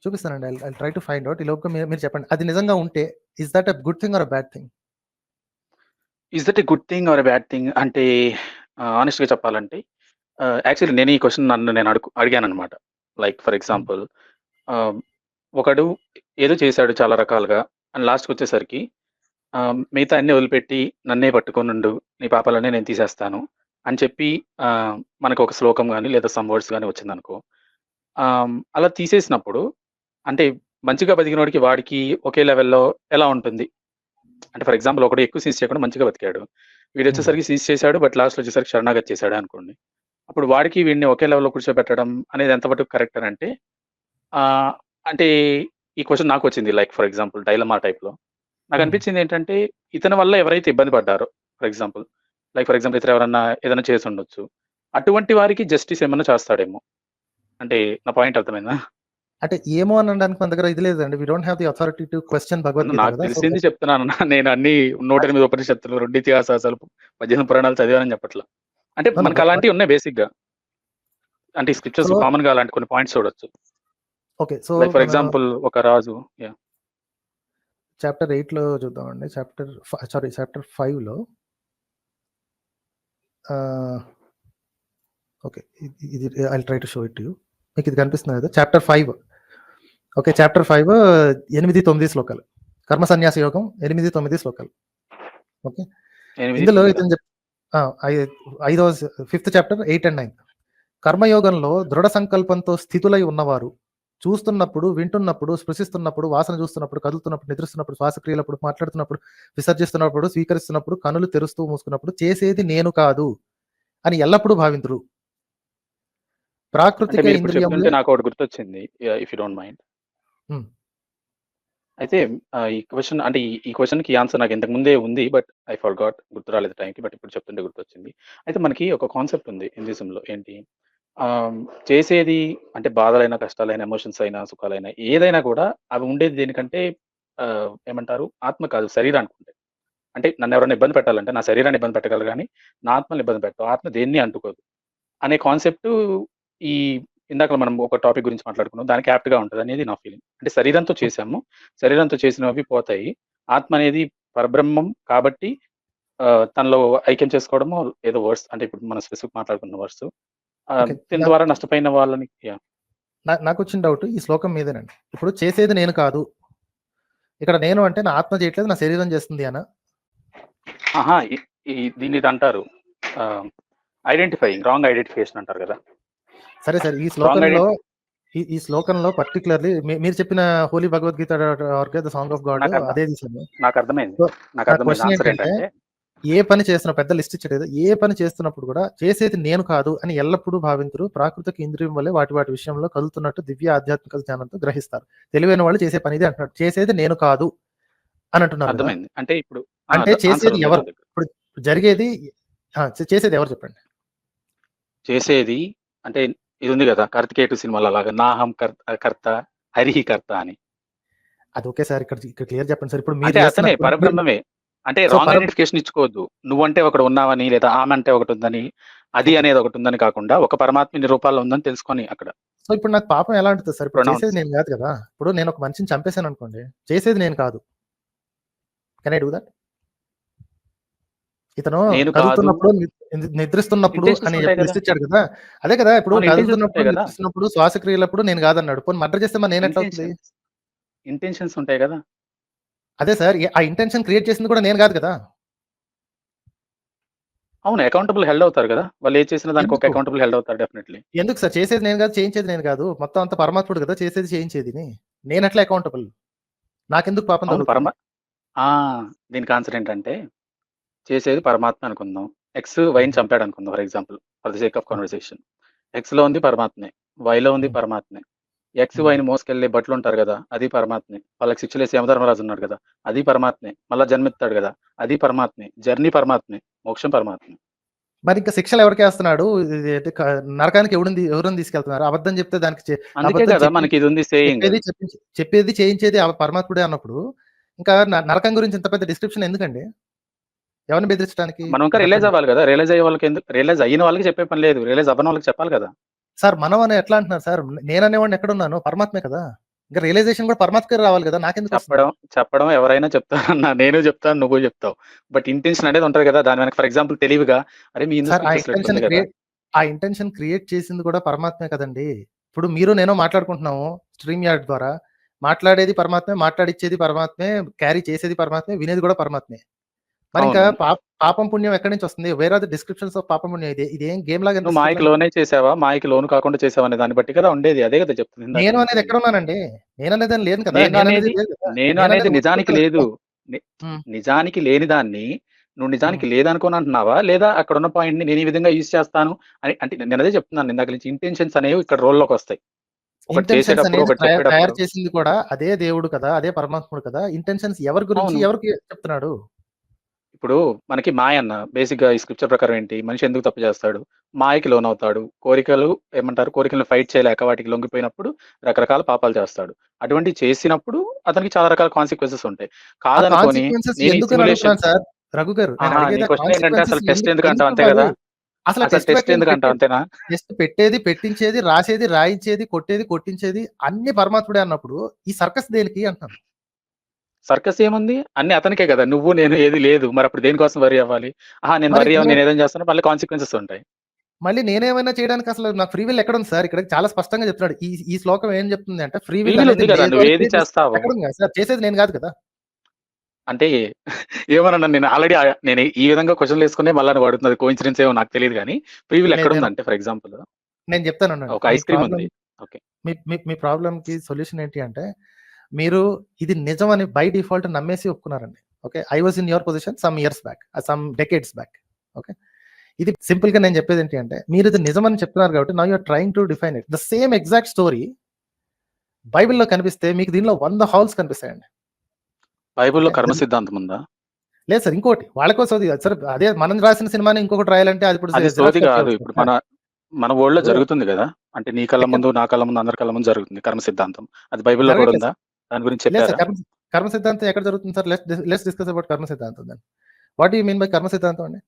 చూపిస్తానండి. I try to find out. ఈ లోపు మీరు చెప్పండి, అది నిజంగా ఉంటే is that a good thing or a bad thing? Is that a good thing or a bad thing అంటే ఆనెస్ట్ గా చెప్పాలంటే, యాక్చువల్లీ నేను ఈ క్వశ్చన్ నేను అడిగాను అనమాట. లైక్ ఫర్ ఎగ్జాంపుల్, ఒకడు ఏదో చేశాడు చాలా రకాలుగా, అండ్ లాస్ట్కి వచ్చేసరికి మిగతా అన్ని వదిలిపెట్టి నన్నే పట్టుకొనుండు, నీ పాపాలన్నీ నేను తీసేస్తాను అని చెప్పి మనకు ఒక శ్లోకం కానీ లేదా సమ్ వర్డ్స్ కానీ వచ్చిందనుకో, అలా తీసేసినప్పుడు అంటే మంచిగా బతికినోడికి వాడికి ఒకే లెవెల్లో ఎలా ఉంటుంది అంటే, ఫర్ ఎగ్జాంపుల్ ఒకడు ఎక్కువ సీజ్ చేయకుండా మంచిగా బతికాడు, వీడు వచ్చేసరికి సీజ్ చేశాడు బట్ లాస్ట్లో వచ్చేసరికి శరణాగతి చేశాడు అనుకోండి, అప్పుడు వాడికి వీడిని ఒకే లెవెల్లో కూర్చోబెట్టడం అనేది ఎంతవరకు కరెక్ట్ అని అంటే ఈ క్వశ్చన్ నాకు వచ్చింది. లైక్ ఫర్ ఎగ్జాంపుల్ డైలమా టైప్లో నాకు అనిపించింది ఏంటంటే, ఇతని వల్ల ఎవరైతే ఇబ్బంది పడ్డారో, ఫర్ ఎగ్జాంపుల్ ఇతర ఎవరన్నా ఏదైనా చేసి ఉండొచ్చు, అటువంటి వారికి జస్టిస్ ఏమన్నా చేస్తాడేమో. అంటే నా పాయింట్ అర్థమైందా? అంటే ఏమో అనడానికి మన దగ్గర ఇది లేదండి. We don't have the authority to question Bhagavad Gita. నాకు తెలిసింది చెప్తున్నాను. నేను అన్ని 108 ఉపనిషత్తులు, 2 ఇతిహాసాలు, 18 పురాణాలు చదివానని చెప్పట్లా. అంటే మనకు అలాంటివి ఉన్నాయి బేసిక్ గా. అంటే స్క్రిప్చర్స్ కామన్ గా అలాంటి కొన్ని పాయింట్స్ చూడొచ్చు. ఓకే, సో ఫర్ ఎగ్జాంపుల్ ఒక రాజు చాప్టర్ 8 లో చూద్దామండి. చాప్టర్ 5 లో ఓకే, ఇది I try to show it you. మీకు ఇది కనిపిస్తుంది కదా, చాప్టర్ 5. ఓకే, చాప్టర్ 5 8-9 శ్లోకాలు, కర్మ సన్యాస యోగం 8-9 శ్లోకాలు. ఓకే, ఇందులో ఇతను 5th చాప్టర్ 8 and 9 కర్మయోగంలో దృఢ సంకల్పంతో స్థితులై ఉన్నవారు చూస్తున్నప్పుడు, వింటున్నప్పుడు, స్పృశిస్తున్నప్పుడు, వాసన చూస్తున్నప్పుడు, కదులుతున్నప్పుడు, నిద్రిస్తున్నప్పుడు, శ్వాసక్రియలప్పుడు, మాట్లాడుతున్నప్పుడు, విసర్జిస్తున్నప్పుడు, స్వీకరిస్తున్నప్పుడు, కనులు తెరుస్తూ మూసుకున్నప్పుడు చేసేది నేను కాదు అని ఎల్లప్పుడూ భావింతురు. ప్రాకృతిక ఇంద్రియములు. నాకు ఒకటి గుర్తొచ్చింది, ఇఫ్ యు డోంట్ మైండ్. అయితే ఈ క్వశ్చన్ అంటే ఈ క్వశ్చన్ కి ఆన్సర్ నాకు ఇంతకు ముందే ఉంది, బట్ ఐ ఫర్గాట్, గుర్తు రాలేదు టైంకి, బట్ ఇప్పుడు చెప్తుంటే గుర్తొచ్చింది. అయితే మనకి ఒక కాన్సెప్ట్ ఉంది హిందూయిజంలో, ఏంటి చేసేది అంటే బాధలైనా, కష్టాలైనా, ఎమోషన్స్ అయినా, సుఖాలైనా, ఏదైనా కూడా అవి ఉండేది దేనికంటే ఏమంటారు ఆత్మ కాదు శరీరానికి ఉంటాయి. అంటే నన్ను ఎవరైనా ఇబ్బంది పెట్టాలంటే నా శరీరాన్ని ఇబ్బంది పెట్టగలరు గానీ, నా ఆత్మని ఇబ్బంది పెట్టవు. ఆత్మ దేన్ని అంటుకోదు. అనే కాన్సెప్ట్ ఈ ఇందాక మనం ఒక టాపిక్ గురించి మాట్లాడుకున్నాం. దానికి యాప్ట్‌గా ఉంటదనేది నా ఫీలింగ్. అంటే శరీరంతో చేశాము. శరీరంతో చేసినవి పోతాయి. ఆత్మ అనేది పరబ్రహ్మం కాబట్టి తనలో ఐక్యం చేసుకోవడమో ఏదో వర్డ్స్ అంటే ఇప్పుడు మనం స్పెసిఫిక్ మాట్లాడుకున్న వర్డ్స్. ఓకే. దీని ద్వారా నష్టపోయిన వాళ్ళని యాహ్! నాకొచ్చిన డౌట్ ఈ శ్లోకం మీదేనండి. ఇప్పుడు చేసేది నేను కాదు. ఇక్కడ నేను అంటే నా ఆత్మ చేయట్లేదు, నా శరీరం చేస్తుంది అనా? అహా! ఈ ఈ దీన్ని ఇదంటారు. రాంగ్ ఐడెంటిఫికేషన్ అంటారు గదా! సరే సార్. ఈ రాంగ్ శ్లోకంలో ఐడెంటి ఈ శ్లోకంలో పర్టిక్యులర్‌లీ మీరు చెప్పిన holy Bhagavad Gita or the song of God నాకర్థం అదే తీశాను. నాకర్థమైంది. సో, నా నాకర్థమైంది. క్వెషన్ ఆన్సర్ ఏంటంటే ఏంటంటే ఏ పని చేస్తున్నా పెద్ద లిస్ట్ ఇచ్చాడు కదా! ఏ పని చేస్తున్నప్పుడు కూడా చేసేది నేను కాదు అని ఎల్లప్పుడూ భావింతురు. ప్రాకృతిక ఇంద్రియం వల్లే వాటి విషయంలో కదులుతున్నట్టు దివ్య ఆధ్యాత్మిక జ్ఞానంతో గ్రహిస్తారు. తెలివైన వాళ్ళు చేసే పని ఇదే అంటున్నాడు. చేసేది నేను కాదు అని అంటున్నారు కదా! అర్థమైంది. అంటే ఇప్పుడు అంటే ఆన్సర్ చేసేది ఉంది ఎవరు? నా దగ్గర. ఇప్పుడు జరిగేది చేసేది ఎవరు చెప్పండి? చేసేది అంటే ఇది ఉంది గదా! 'కార్తికేయ2' సినిమాలో అలాగా 'నాహం కర్త హరిహి కర్త' అని. అది ఓకే సార్. ఇక్కడ క్లియర్ చెప్పండి సార్. ఇప్పుడు మీరు అంటే చేస్తున్న అతనే మీరు పరబ్రహ్మమే. అంటే సో, రాంగ్ ఐడెంటిఫికేషన్ ఇచ్చుకోవద్దు. నువ్వంటే ఒకడు ఉన్నావని లేదా ఆమె అంటే ఒకటుందని, అది ఓకే. అనేది ఒకటుందని కాకుండా ఒక పరమాత్మ ఇన్ని రూపాల్లో ఉందని తెలుసుకొని అక్కడ సో, ఇప్పుడు నాకు పాపం ఎలా అంటుతది సార్? ఇప్పుడు ప్రొనౌన్స్. చేసేది నేను కాదు కదా! ఇప్పుడు నేను ఒక మనిషిని చంపేసాననుకోండి. చేసేది నేను కాదు. Can I do that? ఇతను నేను కాదు కదులుతున్నప్పుడు నిద్రిస్తున్నప్పుడు ఇంటెన్షన్స్ అని ఉంటాయి గదా! లిస్ట్ ఇచ్చాడు కదా! అదే కదా! ఇప్పుడు అవును. ఇంటెన్షన్స్ కదులుతున్నప్పుడు, ఉంటాయి గదా! నిద్రిస్తున్నప్పుడు, శ్వాసక్రియలప్పుడు నేను కాదన్నాడు. పోనీ మర్డర్ చేస్తే మరి నేనెట్లా అవుతది? ఇంటెన్షన్స్ ఉంటాయి గదా! అదే సార్. ఆ ఇంటెన్షన్ క్రియేట్ చేసింది కూడా నేను కాదు కదా! అవును. అకౌంటబుల్ హెల్డ్ అవుతారు గదా! వాళ్ళు ఏది చేసినా దానికి ఒక ఎందుకు? అకౌంటబుల్ హెల్డ్ అవుతారు డెఫినైట్‌లీ. ఎందుకు సార్? చేసేది నేను కాదు, చేయించేది నేను కాదు. మొత్తం అంతా పరమాత్ముడు కదా! చేసేది చేయించేదిని. నేనెట్లా అకౌంటబుల్? నాకెందుకు పాపం అవును. తగులుతది? ఆ! దీనికి ఆన్సర్ ఏంటంటే చేసేది పరమాత్మ అనుకుందాం. వైని చంపాడనుకుందాం for example. For the sake of conversation. ఎక్స్‌లో ఉంది పరమాత్మే. వైలో ఉంది పరమాత్మే. వైని మోసుకెళ్ళే భటులుంటారు గదా! అది పరమాత్మే. వాళ్ళకి శిక్షలేసే యమధర్మరాజు ఉన్నాడు గదా! అది పరమాత్మే. మళ్ళా జన్మెత్తాడు గదా! అది పరమాత్మే. జర్నీ పరమాత్మే. మోక్షం పరమాత్మే. మరింక శిక్షలు ఎవరికేస్తున్నాడు? ఇది అంటే నరకానికి ఎవరిని తీసుకెళ్తున్నారు? అబద్ధం చెప్తే దానికి అందుకే అబద్ధం గదా! మనకిదుంది సేయింగ్. చెప్పేది చేయించేది ఆ పరమాత్ముడే అన్నప్పుడు, ఇంకా నరకం గురించి ఇంత పెద్ద డిస్క్రిప్షన్ ఎందుకండి? ఎవరిని బెదిరించడానికి? మనం ఇంకా రియలైజ్ చెప్పండి. అవ్వాలి గదా! రియలైజ్ అయిన వాళ్ళకి చెప్పే పని లేదు. రియలైజ్ అవ్వని వాళ్ళకి చెప్పాలి గదా! సార్ మనం అని ఎట్లా అంటున్నారు సార్? నేననేవాడిని ఎక్కడున్నాను? పరమాత్మే కదా! ఇంకా రియలైజేషన్ కూడా పరమాత్మకే రావాలి కదా! నాకెందుకొస్తుంది? చెప్పడం ఎవరైనా చెప్తారన్నా నేను చెప్తాను, నువ్వు చెప్తావు. బట్ ఇంటెన్షన్ అనేది ఉంటది గదా! దాని వెనక ఫర్ ఎగ్జాంపుల్ తెలివిగా అరే! మీ హిందూ సార్ స్క్రిప్చర్స్‌లో ఇట్లుంది గదా! ఆ ఇంటెన్షన్ క్రియేట్ చేసింది కూడా పరమాత్మే కదండీ! ఇప్పుడు మీరు నేను మాట్లాడుకుంటున్నాము స్ట్రీమ్ యార్డ్ ద్వారా. మాట్లాడేది పరమాత్మే, మాట్లాడిచ్చేది పరమాత్మే, క్యారీ చేసేది పరమాత్మే, వినేది కూడా పరమాత్మే. మరింకా అవును. పాపం పుణ్యం ఎక్కడి నుంచి వస్తుంది? Where are the descriptions of papam punyam ఇదేం గేమ్ లాగా నువ్వు అనిపిస్తుంది మాయకి ఎట్లా? లోనే చేసావా? మాయకి లోను కాకుండా చేసావా? అనే దాన్ని బట్టి కదా ఉండేది. అదే గదా చెప్తుంది ఇందాక నేను అనేది నుంచి. ఎక్కడున్నానండి? నేననేదని లేదు కదా! నేను నేననేది అనేది లేదు కదా! నేను అనేది నేననేది నిజానికి ఉత్పత్తి లేదు. కదా! ని హ్మ్. నిజానికి లేని దాన్ని నువ్వు నిజానికి హ్మ్. లేదనుకోని అంటున్నావా? లేదా అక్కడున్న పాయింట్‌ని నేను ఈ విధంగా యూజ్ చేస్తాను అని అంటే నేనదే చెప్తున్నాను ఇందాక నుంచి. ఇంటెన్షన్స్ అనేవి ఇక్కడ రోల్‌లోకొస్తాయి. ఒకటి ఇంటెన్షన్స్ చేసేటప్పుడు, అనేది ఒకటి తయారు చెప్పేటప్పుడు. చేసింది కూడా అదే దేవుడు కదా! అదే పరమాత్ముడు కదా! ఇంటెన్షన్స్ ఎవరి గురించి అవును. ఎవరికి చెప్తున్నాడు? ఇప్పుడు మనకి మాయ అన్న బేసిక్‌గా ఈ స్క్రిప్చర్ ప్రకారం ఏంటి? మనిషి ఎందుకు తప్పు చేస్తాడు? మాయకి లోనవుతాడు. కోరికలను ఫైట్ చేయలేక వాటికి లొంగిపోయినప్పుడు రకరకాల పాపాలు చేస్తాడు. అటువంటివి చేసినప్పుడు అతనికి చాలా రకాల కాన్సీక్వెన్సెస్ ఉంటాయి. ఆ కాదనుకోని కాన్సీక్వెన్సెస్ నేను ఈ ఎందుకని సిమ్యులేషన్ అడుగుతున్నాను సార్. రఘు గారు. నేను ఆహా! నీ అడిగేది ఆ క్వెషన్ ఏంటంటే కాన్సీక్వెన్సెస్ అసలు టెస్ట్ ఎందుకంటావు అంతే ఎందుకుండాలి? గదా! అసలు అసలు టెస్ట్ టెస్ట్ పెట్టేది ఎందుకంటావు అంతేనా? టెస్ట్ పెట్టేది, పెట్టించేది, రాసేది, రాయించేది, కొట్టేది, కొట్టించేది అన్నీ పరమాత్ముడే అన్నప్పుడు ఈ సర్కస్ దేనికి అంటున్నాను. సర్కస్ ఏముంది? అన్నీ అతనికే గదా! నువ్వు నేను ఏది లేదు. మరప్పుడు దేనికోసం వర్రీ అవ్వాలి? నేను మరి వర్రీ అవ్వను. నేను నేనేదైనా చేస్తానో మళ్ళీ కాన్సీక్వెన్సెస్ ఉంటాయి. మళ్ళీ నేనేమైనా చేయడానికి అసలు నాకు ఫ్రీ విల్ ఎక్కడుంది సార్? ఇక్కడ చాలా స్పష్టంగా చెప్తున్నాడు. ఈ ఈ శ్లోకం ఏం చెప్తుంది అంటే ఫ్రీ ఫ్రీ విల్ విల్ అనేది ఉంది గదా! లేదు అని నువ్వేది క్లియర్ చేస్తుంది. చేస్తావో ఎక్కడుంది కదా సార్? చేసేది నేను కాదు కదా! అంటే ఏమోనన్నా నేను ఆల్రెడీ నేను ఈ విధంగా క్వెషన్‌లేసుకునే మళ్ళా నువ్వు అడుగుతున్నది కోయిన్సిడెన్స్ ఏమో నాకు తెలీదు గానీ, ఫ్రీ విల్ లేదు నేను ఎక్కడుందంటే ఫర్ ఎగ్జాంపుల్ నేను చెప్తానుండండి. ఒక ఐస్ క్రీమ్ ఉంది. ఓకే. మీ ప్రాబ్లమ్‌కి సొల్యూషన్ ఏంటి అంటే, మీరు ఇది నిజం అని బై డిఫాల్ట్ నమ్మేసి ఒప్పుకున్నారండి. Okay. I was in your position some years back. Some decades back. Okay. ఇది సింపుల్‌గా నేను చెప్పేదేంటి అంటే, మీరిది నిజమని చెప్తున్నారు కాబట్టి now you are trying to define it. The same exact story బైబిల్‌లో కనిపిస్తే మీకు దీనిలో 100 హాల్స్ కనిపిస్తాయండి. బైబిల్‌లో ఓకే. కర్మ సిద్ధాంతం ఉందా? లేదు సార్ ఇంకోటి వాళ్ళకో సోది సరే అదే మనం రాసిన సినిమాని ఇంకొకటి రాయాలంటే అది ఇప్పుడు అది సోది జిరాక్స్ కాపీ గాదు. అవ్వచ్చు కదా ఇప్పుడు సార్. మన వరల్డ్‌లో ఇప్పుడు జరుగుతుంది గదా! అంటే నీ కళ్ళ ఎక్కడ ముందు, నా కళ్ళ ముందు, అందరి కళ్ళ ముందు జరుగుతుంది కర్మ సిద్ధాంతం. అది బైబిల్‌లో కూడా జరగట్లేదు ఉందా? సార్. దాని గురించి లేదు సార్. చెప్పారా? కర్మ సిద్ధాంతం ఎక్కడ జరుగుతుంది sir? Let's discuss about karma siddhantam then. What do you mean by karma siddhantam అండి?